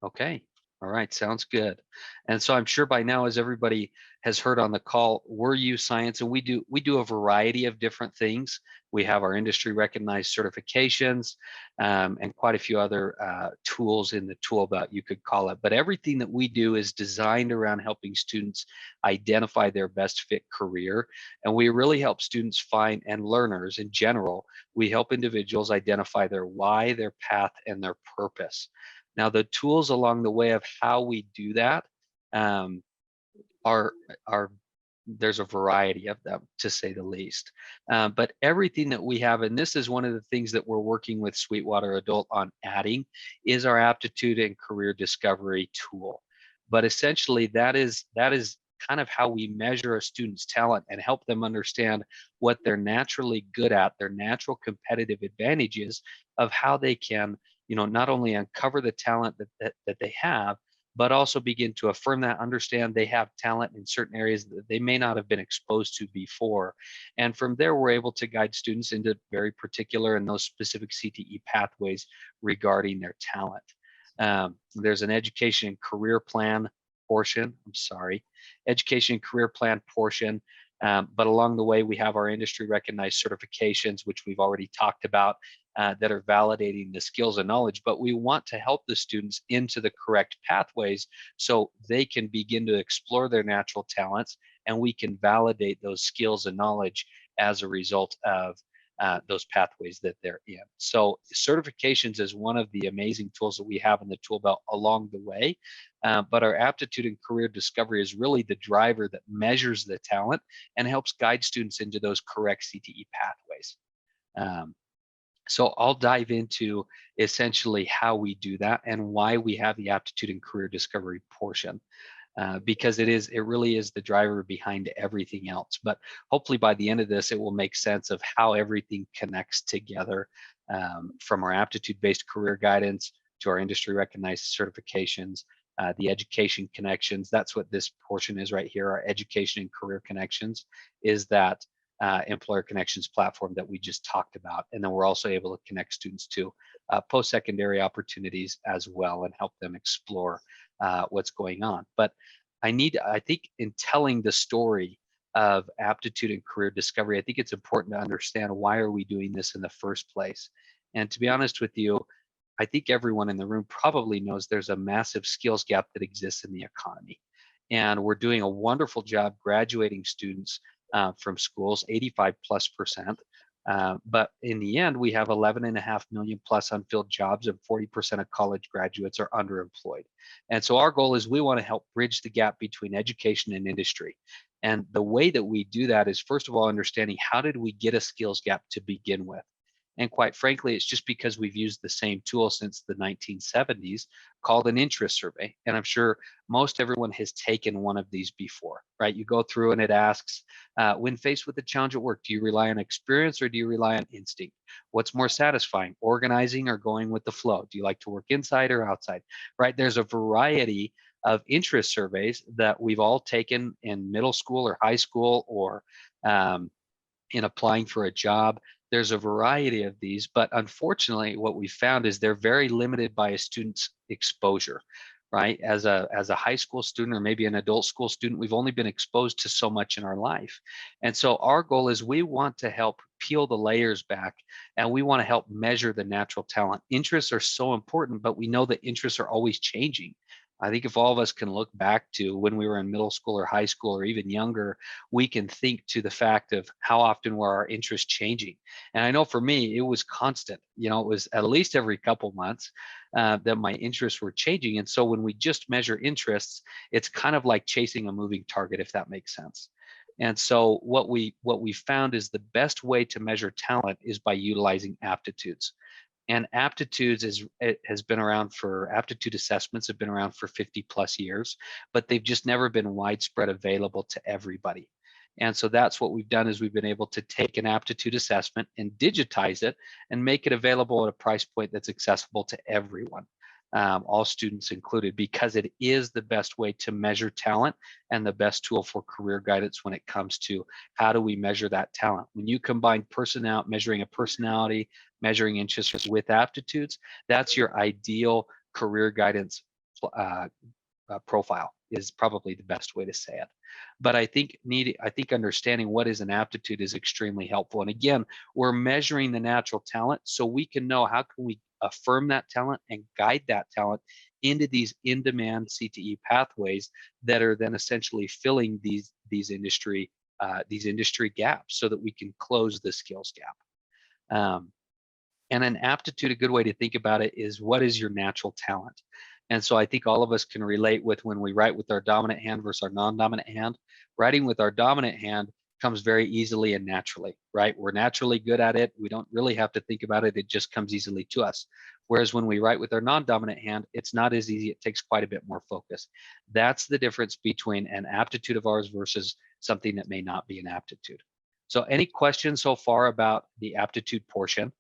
Okay. All right, sounds good. And so I'm sure by now, as everybody has heard on the call, we're YouScience, and we do a variety of different things. We have our industry recognized certifications and quite a few other tools in the tool belt, you could call it. But everything that we do is designed around helping students identify their best fit career. And we really help students find, and learners in general, we help individuals identify their why, their path, and their purpose. Now, the tools along the way of how we do that are there's a variety of them, to say the least. But everything that we have, and this is one of the things that we're working with Sweetwater Adult on adding, is our aptitude and career discovery tool. But essentially, that is kind of how we measure a student's talent and help them understand what they're naturally good at, their natural competitive advantages of how they can, you know, not only uncover the talent that they have, but also begin to affirm that, understand they have talent in certain areas that they may not have been exposed to before. And from there, we're able to guide students into very particular and those specific CTE pathways regarding their talent. There's an education and career plan portion, education and career plan portion. But along the way, we have our industry recognized certifications, which we've already talked about, that are validating the skills and knowledge. But we want to help the students into the correct pathways so they can begin to explore their natural talents, and we can validate those skills and knowledge as a result of those pathways that they're in. So certifications is one of the amazing tools that we have in the tool belt along the way. But our aptitude and career discovery is really the driver that measures the talent and helps guide students into those correct CTE pathways. So I'll dive into essentially how we do that and why we have the aptitude and career discovery portion. Because it really is the driver behind everything else. But hopefully by the end of this, it will make sense of how everything connects together, from our aptitude-based career guidance to our industry recognized certifications, the education connections. That's what this portion is right here. Our education and career connections is that employer connections platform that we just talked about. And then we're also able to connect students to post-secondary opportunities as well and help them explore what's going on. But I think in telling the story of aptitude and career discovery, I think it's important to understand why are we doing this in the first place. And to be honest with you, I think everyone in the room probably knows there's a massive skills gap that exists in the economy. And we're doing a wonderful job graduating students from schools, 85+%. But in the end, we have 11.5 million plus unfilled jobs and 40% of college graduates are underemployed. And so our goal is we want to help bridge the gap between education and industry. And the way that we do that is, first of all, understanding how did we get a skills gap to begin with? And quite frankly, it's just because we've used the same tool since the 1970s called an interest survey. And I'm sure most everyone has taken one of these before, right? You go through and it asks, when faced with a challenge at work, do you rely on experience or do you rely on instinct? What's more satisfying, organizing or going with the flow? Do you like to work inside or outside, right? There's a variety of interest surveys that we've all taken in middle school or high school or in applying for a job. There's a variety of these, but unfortunately, what we found is they're very limited by a student's exposure, right? As a high school student or maybe an adult school student, we've only been exposed to so much in our life. And so our goal is we want to help peel the layers back and we want to help measure the natural talent. Interests are so important, but we know that interests are always changing. I think if all of us can look back to when we were in middle school or high school or even younger, we can think to the fact of how often were our interests changing. And I know for me, it was constant. You know, it was at least every couple months that my interests were changing. And so when we just measure interests, it's kind of like chasing a moving target, if that makes sense. And so what we found is the best way to measure talent is by utilizing aptitudes. And aptitudes has been around for, aptitude assessments have been around for 50+ years, but they've just never been widespread available to everybody. And so that's what we've done is we've been able to take an aptitude assessment and digitize it and make it available at a price point that's accessible to everyone, all students included, because it is the best way to measure talent and the best tool for career guidance when it comes to how do we measure that talent. When you combine measuring a personality, measuring interests with aptitudes, that's your ideal career guidance profile is probably the best way to say it. But I think understanding what is an aptitude is extremely helpful. And again, we're measuring the natural talent so we can know how can we affirm that talent and guide that talent into these in-demand CTE pathways that are then essentially filling these industry gaps so that we can close the skills gap. And an aptitude, a good way to think about it is what is your natural talent? And so I think all of us can relate with when we write with our dominant hand versus our non-dominant hand. Writing with our dominant hand comes very easily and naturally, right? We're naturally good at it. We don't really have to think about it. It just comes easily to us. Whereas when we write with our non-dominant hand, it's not as easy. It takes quite a bit more focus. That's the difference between an aptitude of ours versus something that may not be an aptitude. So any questions so far about the aptitude portion?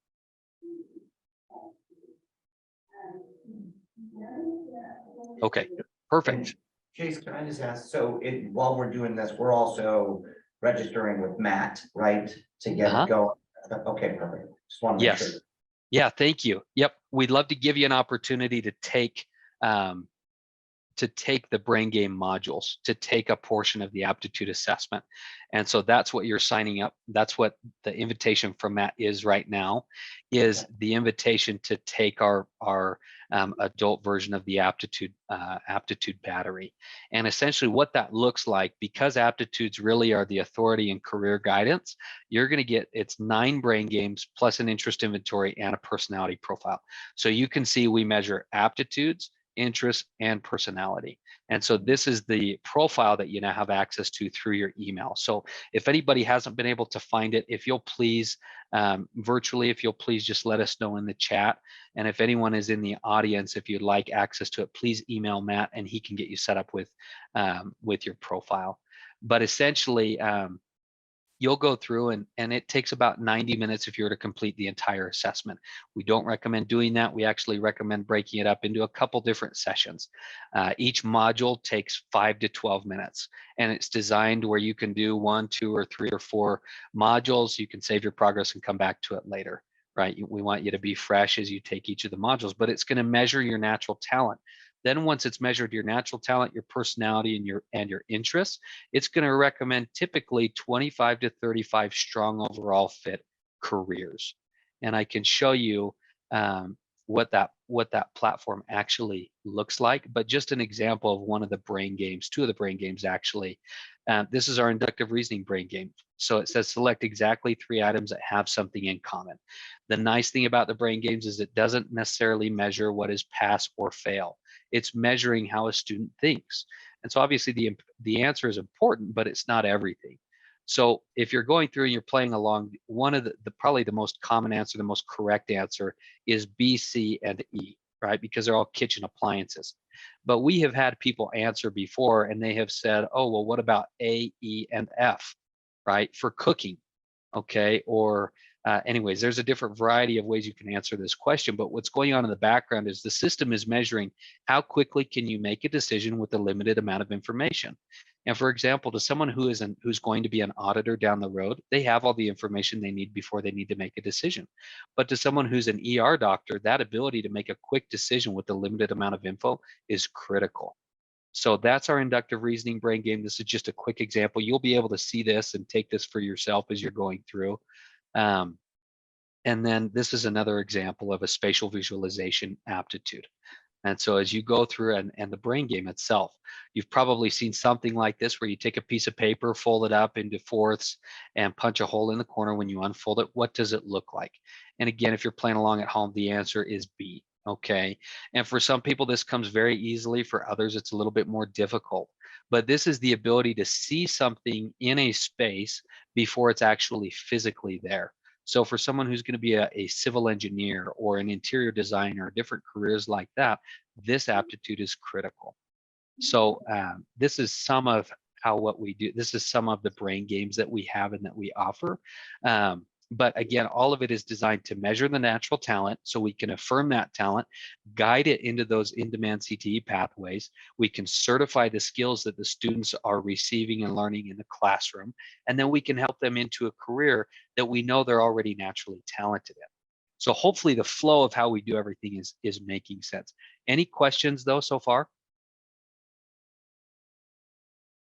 Okay, perfect. Chase, can I just ask, so while we're doing this, we're also registering with Matt, right? To get it going. Okay, perfect. Just want to make sure. Yeah, thank you. Yep, we'd love to give you an opportunity to take to take the brain game modules, to take a portion of the aptitude assessment. And so that's what you're signing up. That's what the invitation from Matt is right now, is the invitation to take our adult version of the aptitude battery. And essentially what that looks like, because aptitudes really are the authority in career guidance, you're going to get, it's 9 brain games plus an interest inventory and a personality profile. So you can see we measure aptitudes, interests, and personality. And so this is the profile that you now have access to through your email. So if anybody hasn't been able to find it, if you'll please virtually, if you'll please just let us know in the chat. And if anyone is in the audience, if you'd like access to it, please email Matt and he can get you set up with your profile. But essentially, you'll go through and it takes about 90 minutes if you were to complete the entire assessment. We don't recommend doing that. We actually recommend breaking it up into a couple different sessions. Each module takes 5 to 12 minutes, and it's designed where you can do 1, 2, or 3 or 4 modules. You can save your progress and come back to it later, right? We want you to be fresh as you take each of the modules, but it's going to measure your natural talent. Then once it's measured your natural talent, your personality, and your interests, it's going to recommend typically 25 to 35 strong overall fit careers. And I can show you what that platform actually looks like. But just an example of one of the brain games, 2 of the brain games actually. This is our inductive reasoning brain game. So it says select exactly 3 items that have something in common. The nice thing about the brain games is it doesn't necessarily measure what is pass or fail. It's measuring how a student thinks. And so obviously the answer is important, but it's not everything. So if you're going through and you're playing along, one of the probably the most common answer, the most correct answer is B, C, and E, right? Because they're all kitchen appliances. But we have had people answer before and they have said, oh, well, what about A, E, and F, right? For cooking, okay? Or anyways, there's a different variety of ways you can answer this question, but what's going on in the background is the system is measuring how quickly can you make a decision with a limited amount of information. And for example, to someone who's going to be an auditor down the road, they have all the information they need before they need to make a decision. But to someone who's an ER doctor, that ability to make a quick decision with a limited amount of info is critical. So that's our inductive reasoning brain game. This is just a quick example. You'll be able to see this and take this for yourself as you're going through. And then this is another example of a spatial visualization aptitude. And so as you go through and the brain game itself, you've probably seen something like this where you take a piece of paper, fold it up into fourths and punch a hole in the corner. When you unfold it, what does it look like? And again, if you're playing along at home, the answer is B, okay? And for some people, this comes very easily. For others, it's a little bit more difficult. But this is the ability to see something in a space before it's actually physically there. So for someone who's going to be a civil engineer or an interior designer, different careers like that, this aptitude is critical. So this is some of what we do. This is some of the brain games that we have and that we offer. But again, all of it is designed to measure the natural talent so we can affirm that talent, guide it into those in-demand CTE pathways. We can certify the skills that the students are receiving and learning in the classroom, and then we can help them into a career that we know they're already naturally talented in. So hopefully the flow of how we do everything is making sense. Any questions though so far?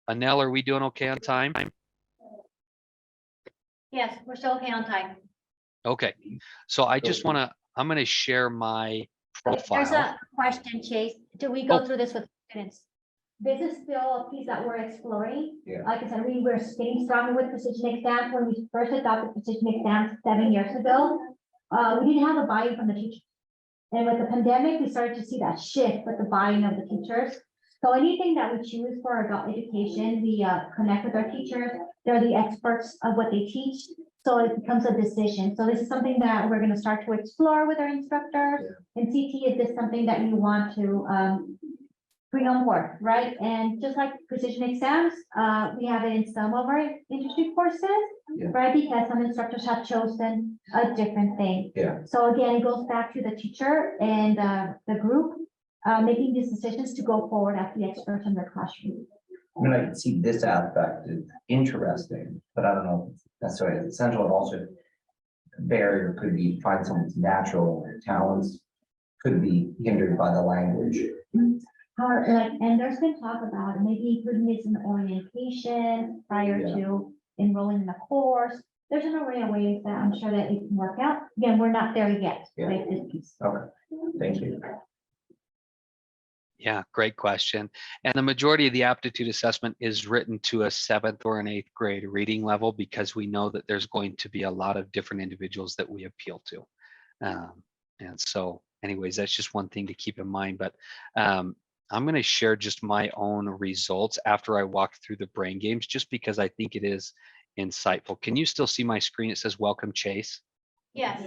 Anel, are we doing okay on time? Yes, we're still okay on time. Okay, so I'm going to share my profile. There's a question, Chase. Do we go through this with students? This is still a piece that we're exploring. Yeah. Like I said, we were getting started with precision exams when we first adopted precision exams 7 years ago. We didn't have a buy-in from the teachers. And with the pandemic, we started to see that shift with the buy-in of the teachers. So anything that we choose for adult education, we connect with our teachers. They're the experts of what they teach. So it becomes a decision. So this is something that we're going to start to explore with our instructors. And CT, is this something that you want to bring on board, right? And just like precision exams, we have it in some of our industry courses, right? Because some instructors have chosen a different thing. Yeah. So again, it goes back to the teacher and the group making these decisions to go forward as the experts in their classroom. I mean, I can see this aspect is interesting, but I don't know if it's necessarily essential. And also, a barrier could be find someone's natural talents could be hindered by the language. And there's been talk about maybe putting this in orientation prior to enrolling in the course. There's an array of ways that I'm sure that it can work out. Again, we're not there yet. Yeah. With this piece. Okay, thank you. Yeah, great question. And the majority of the aptitude assessment is written to a 7th or an 8th grade reading level, because we know that there's going to be a lot of different individuals that we appeal to. And so anyways, that's just one thing to keep in mind. But I'm going to share just my own results after I walk through the brain games, just because I think it is insightful. Can you still see my screen? It says welcome, Chase. Yes.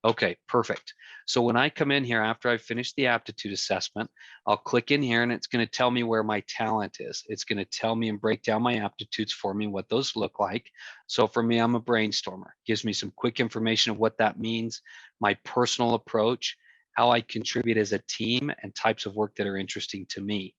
Okay, perfect. So when I come in here after I've finished the aptitude assessment, I'll click in here and it's going to tell me where my talent is. It's going to tell me and break down my aptitudes for me, what those look like. So for me, I'm a brainstormer. Gives me some quick information of what that means, my personal approach, how I contribute as a team, and types of work that are interesting to me.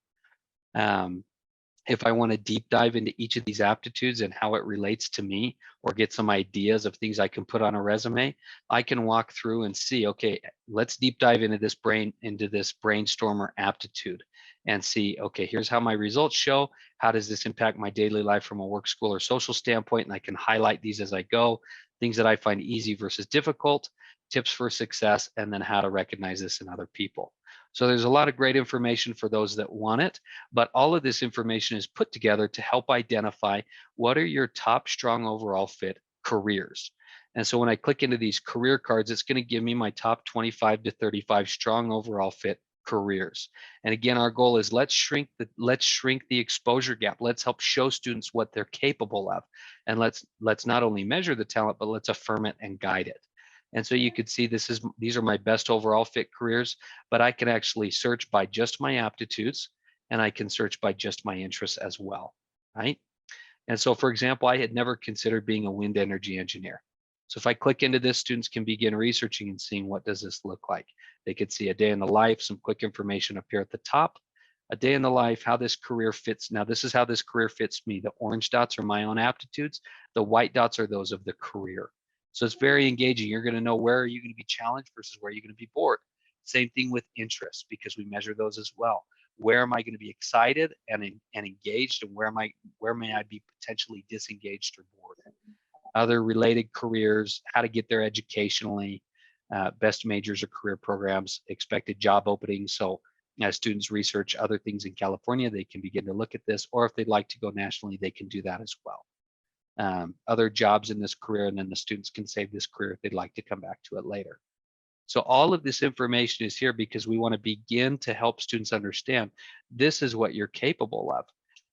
If I want to deep dive into each of these aptitudes and how it relates to me, or get some ideas of things I can put on a resume, I can walk through and see, okay, let's deep dive into this brainstormer aptitude and see, okay, here's how my results show. How does this impact my daily life from a work, school, or social standpoint? And I can highlight these as I go, things that I find easy versus difficult, tips for success, and then how to recognize this in other people. So there's a lot of great information for those that want it, but all of this information is put together to help identify what are your top strong overall fit careers. And so when I click into these career cards, it's going to give me my top 25 to 35 strong overall fit careers. And again, our goal is let's shrink the exposure gap. Let's help show students what they're capable of. And let's not only measure the talent, but let's affirm it and guide it. And so you could see these are my best overall fit careers, but I can actually search by just my aptitudes, and I can search by just my interests as well, right? And so, for example, I had never considered being a wind energy engineer. So if I click into this, students can begin researching and seeing what does this look like. They could see a day in the life, some quick information up here at the top, a day in the life, how this career fits. Now, this is how this career fits me. The orange dots are my own aptitudes. The white dots are those of the career. So it's very engaging. You're going to know where are you going to be challenged versus where you're going to be bored. Same thing with interests, because we measure those as well. Where am I going to be excited and engaged, and where may I be potentially disengaged or bored? Other related careers, how to get there educationally, best majors or career programs, expected job openings. So as students research other things in California, they can begin to look at this, or if they'd like to go nationally, they can do that as well. Other jobs in this career, and then the students can save this career if they'd like to come back to it later. So all of this information is here because we want to begin to help students understand this is what you're capable of.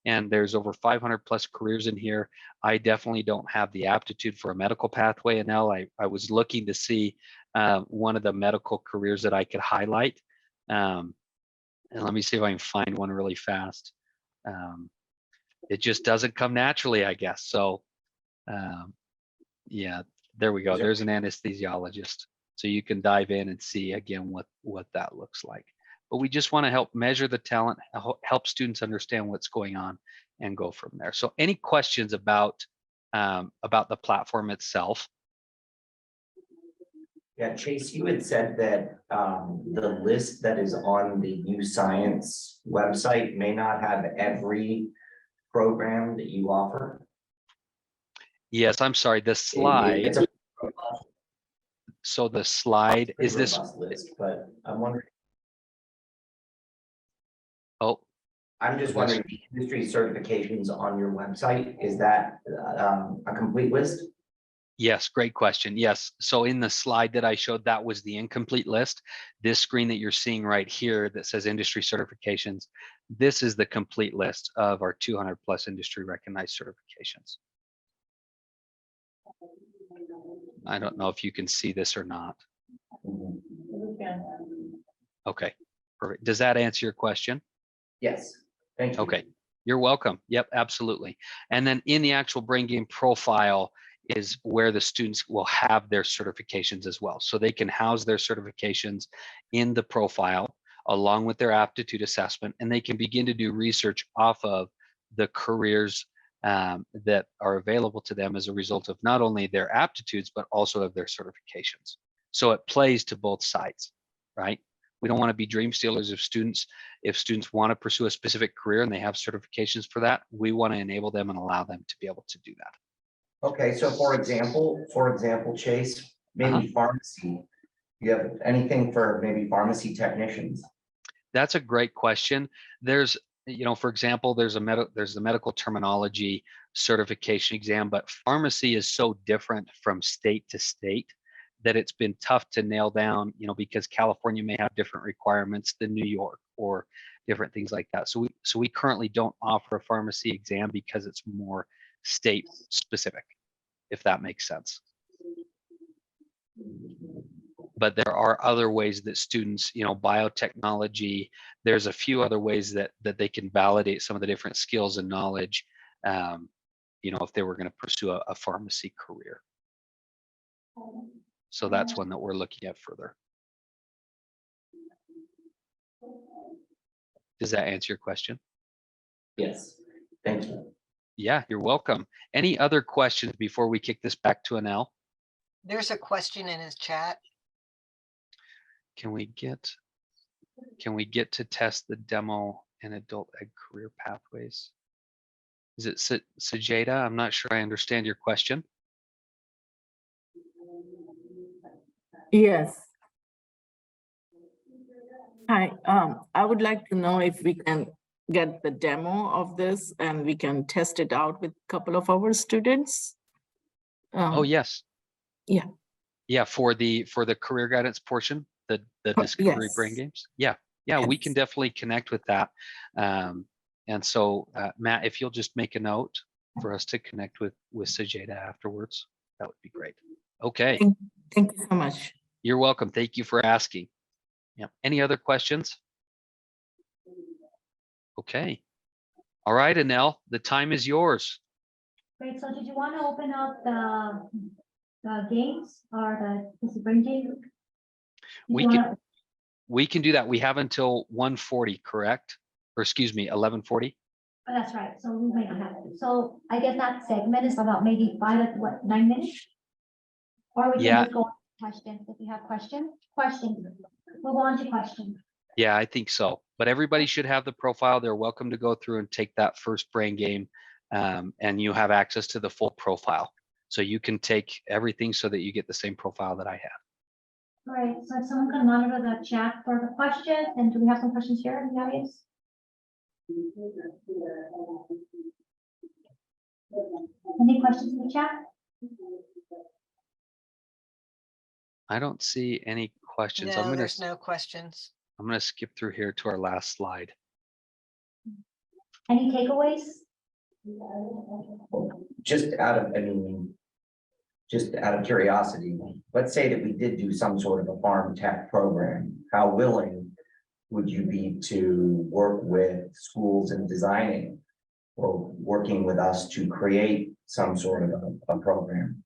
And there's over 500 plus careers in here. I definitely don't have the aptitude for a medical pathway. Anel, I was looking to see one of the medical careers that I could highlight. And let me see if I can find one really fast. It just doesn't come naturally, I guess. So yeah, there we go. There's an anesthesiologist. So you can dive in and see again what that looks like. But we just want to help measure the talent, help students understand what's going on, and go from there. So any questions about the platform itself? Yeah, Chase, you had said that the list that is on the YouScience website may not have every program that you offer. Yes, I'm sorry, the slide. So the slide is this list, but I'm wondering. Oh, I'm just wondering, the industry certifications on your website, is that a complete list? yes, great question. Yes. So in the slide that I showed, that was the incomplete list. This screen that you're seeing right here that says industry certifications, this is the complete list of our 200 plus industry recognized certifications. I don't know if you can see this or not. Okay, perfect. Does that answer your question? Yes, thank you. Okay, you're welcome. Yep, absolutely. And then in the actual brain game profile is where the students will have their certifications as well. So they can house their certifications in the profile along with their aptitude assessment, and they can begin to do research off of the careers that are available to them as a result of not only their aptitudes, but also of their certifications. So it plays to both sides, right? We don't want to be dream stealers if students want to pursue a specific career and they have certifications for that. We want to enable them and allow them to be able to do that. Okay, so for example, Chase, maybe pharmacy. You have anything for maybe pharmacy technicians? That's a great question. There's, for example, there's the medical terminology certification exam, but pharmacy is so different from state to state that it's been tough to nail down, because California may have different requirements than New York or different things like that. So we currently don't offer a pharmacy exam because it's more state specific, if that makes sense. But there are other ways that students, biotechnology, there's a few other ways that they can validate some of the different skills and knowledge, if they were going to pursue a pharmacy career. So that's one that we're looking at further. Does that answer your question? Yes, thank you. Yeah, you're welcome. Any other questions before we kick this back to Anel? There's a question in his chat. Can we get to test the demo in adult ed career pathways? Is it Sajeda? I'm not sure I understand your question. Yes. Hi, I would like to know if we can get the demo of this and we can test it out with a couple of our students. Oh, yes. Yeah. Yeah, for the career guidance portion, the discovery brain Yes. games. Yeah, we Yes. can definitely connect with that. And so, Matt, if you'll just make a note for us to connect with Sajeda afterwards, that would be great. Okay. Thank you so much. You're welcome. Thank you for asking. Yeah. Any other questions? Okay. All right, Anel, the time is yours. Great, so did you want to open up the games or the brain game? We can do that. We have until 1:40, correct? Or excuse me, 11:40. Oh, that's right, so we might not have to. So I guess that segment is about maybe 9 minutes? Or we can just go on to questions if you have questions. Move on to questions. Yeah, I think so. But everybody should have the profile. They're welcome to go through and take that first brain game, and you have access to the full profile. So you can take everything so that you get the same profile that I have. All right, so if someone can monitor the chat for the questions, and do we have some questions here in the audience? Any questions in the chat? I don't see any questions. No, there's no questions. I'm gonna skip through here to our last slide. Any takeaways? Just out of curiosity, let's say that we did do some sort of a farm tech program. How willing would you be to work with schools in designing or working with us to create some sort of a program?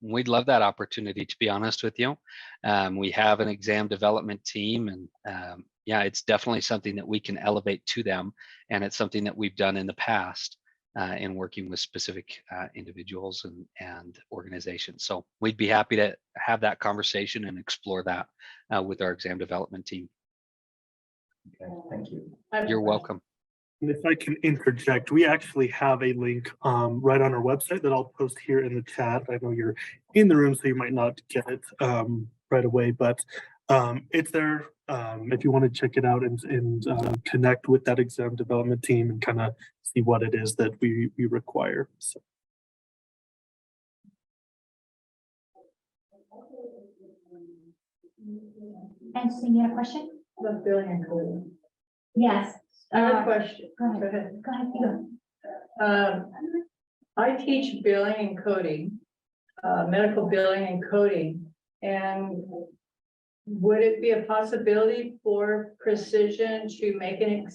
We'd love that opportunity, to be honest with you. We have an exam development team, and yeah, it's definitely something that we can elevate to them, and it's something that we've done in the past in working with specific individuals and organizations. So we'd be happy to have that conversation and explore that with our exam development team. Okay, thank you. You're welcome. And if I can interject, we actually have a link right on our website that I'll post here in the chat. I know you're in the room, so you might not get it right away, but it's there if you want to check it out and connect with that exam development team and kind of see what it is that we require. So. And so you have a question? The billing and coding. Yes. I have a question. Go ahead. Go ahead. You go. I teach billing and coding, medical billing and coding, and would it be a possibility for Precision to make an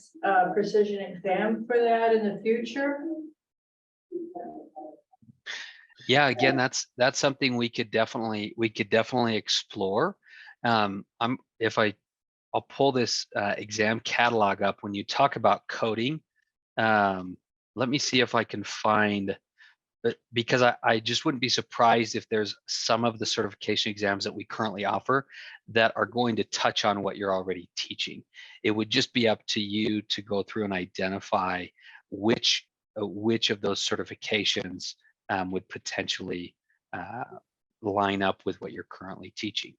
Precision exam for that in the future? Yeah, again, that's something we could definitely explore. I'll pull this exam catalog up. When you talk about coding, let me see if I can find but because I just wouldn't be surprised if there's some of the certification exams that we currently offer that are going to touch on what you're already teaching. It would just be up to you to go through and identify which of those certifications would potentially line up with what you're currently teaching.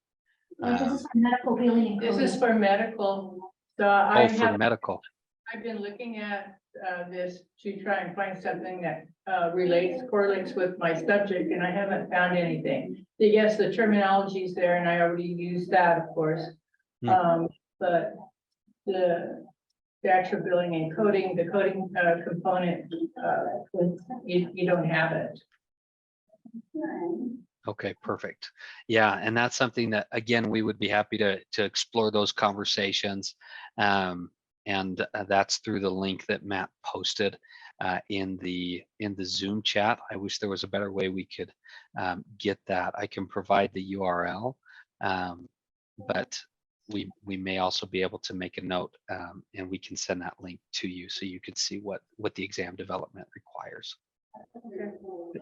This is for medical billing and This is coding. for medical. So I For have, medical. I've been looking at this to try and find something that correlates with my subject, and I haven't found anything. Yes, the terminology is there, and I already used that, of course. But the actual billing and coding, the coding component, you don't have it. Okay, perfect. Yeah, and that's something that, again, we would be happy to explore those conversations. And that's through the link that Matt posted in the Zoom chat. I wish there was a better way we could get that. I can provide the URL, but we may also be able to make a note and we can send that link to you so you could see what the exam development requires.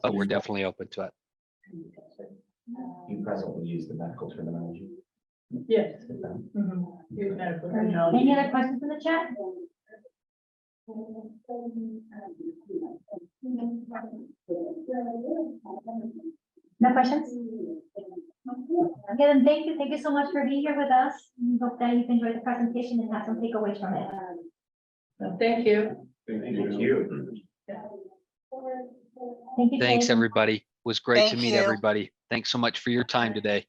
But we're definitely open to it. You presently use the medical terminology. Yes. Use medical terminology. Any other questions in the chat? No questions? Okay, then thank you so much for being here with us. We hope that you've enjoyed the presentation and have some takeaways from it. Thank you. Thank you. Thank you. Thanks, Jason. everybody. It was great to Thank meet you. everybody. Thanks so much for your time today.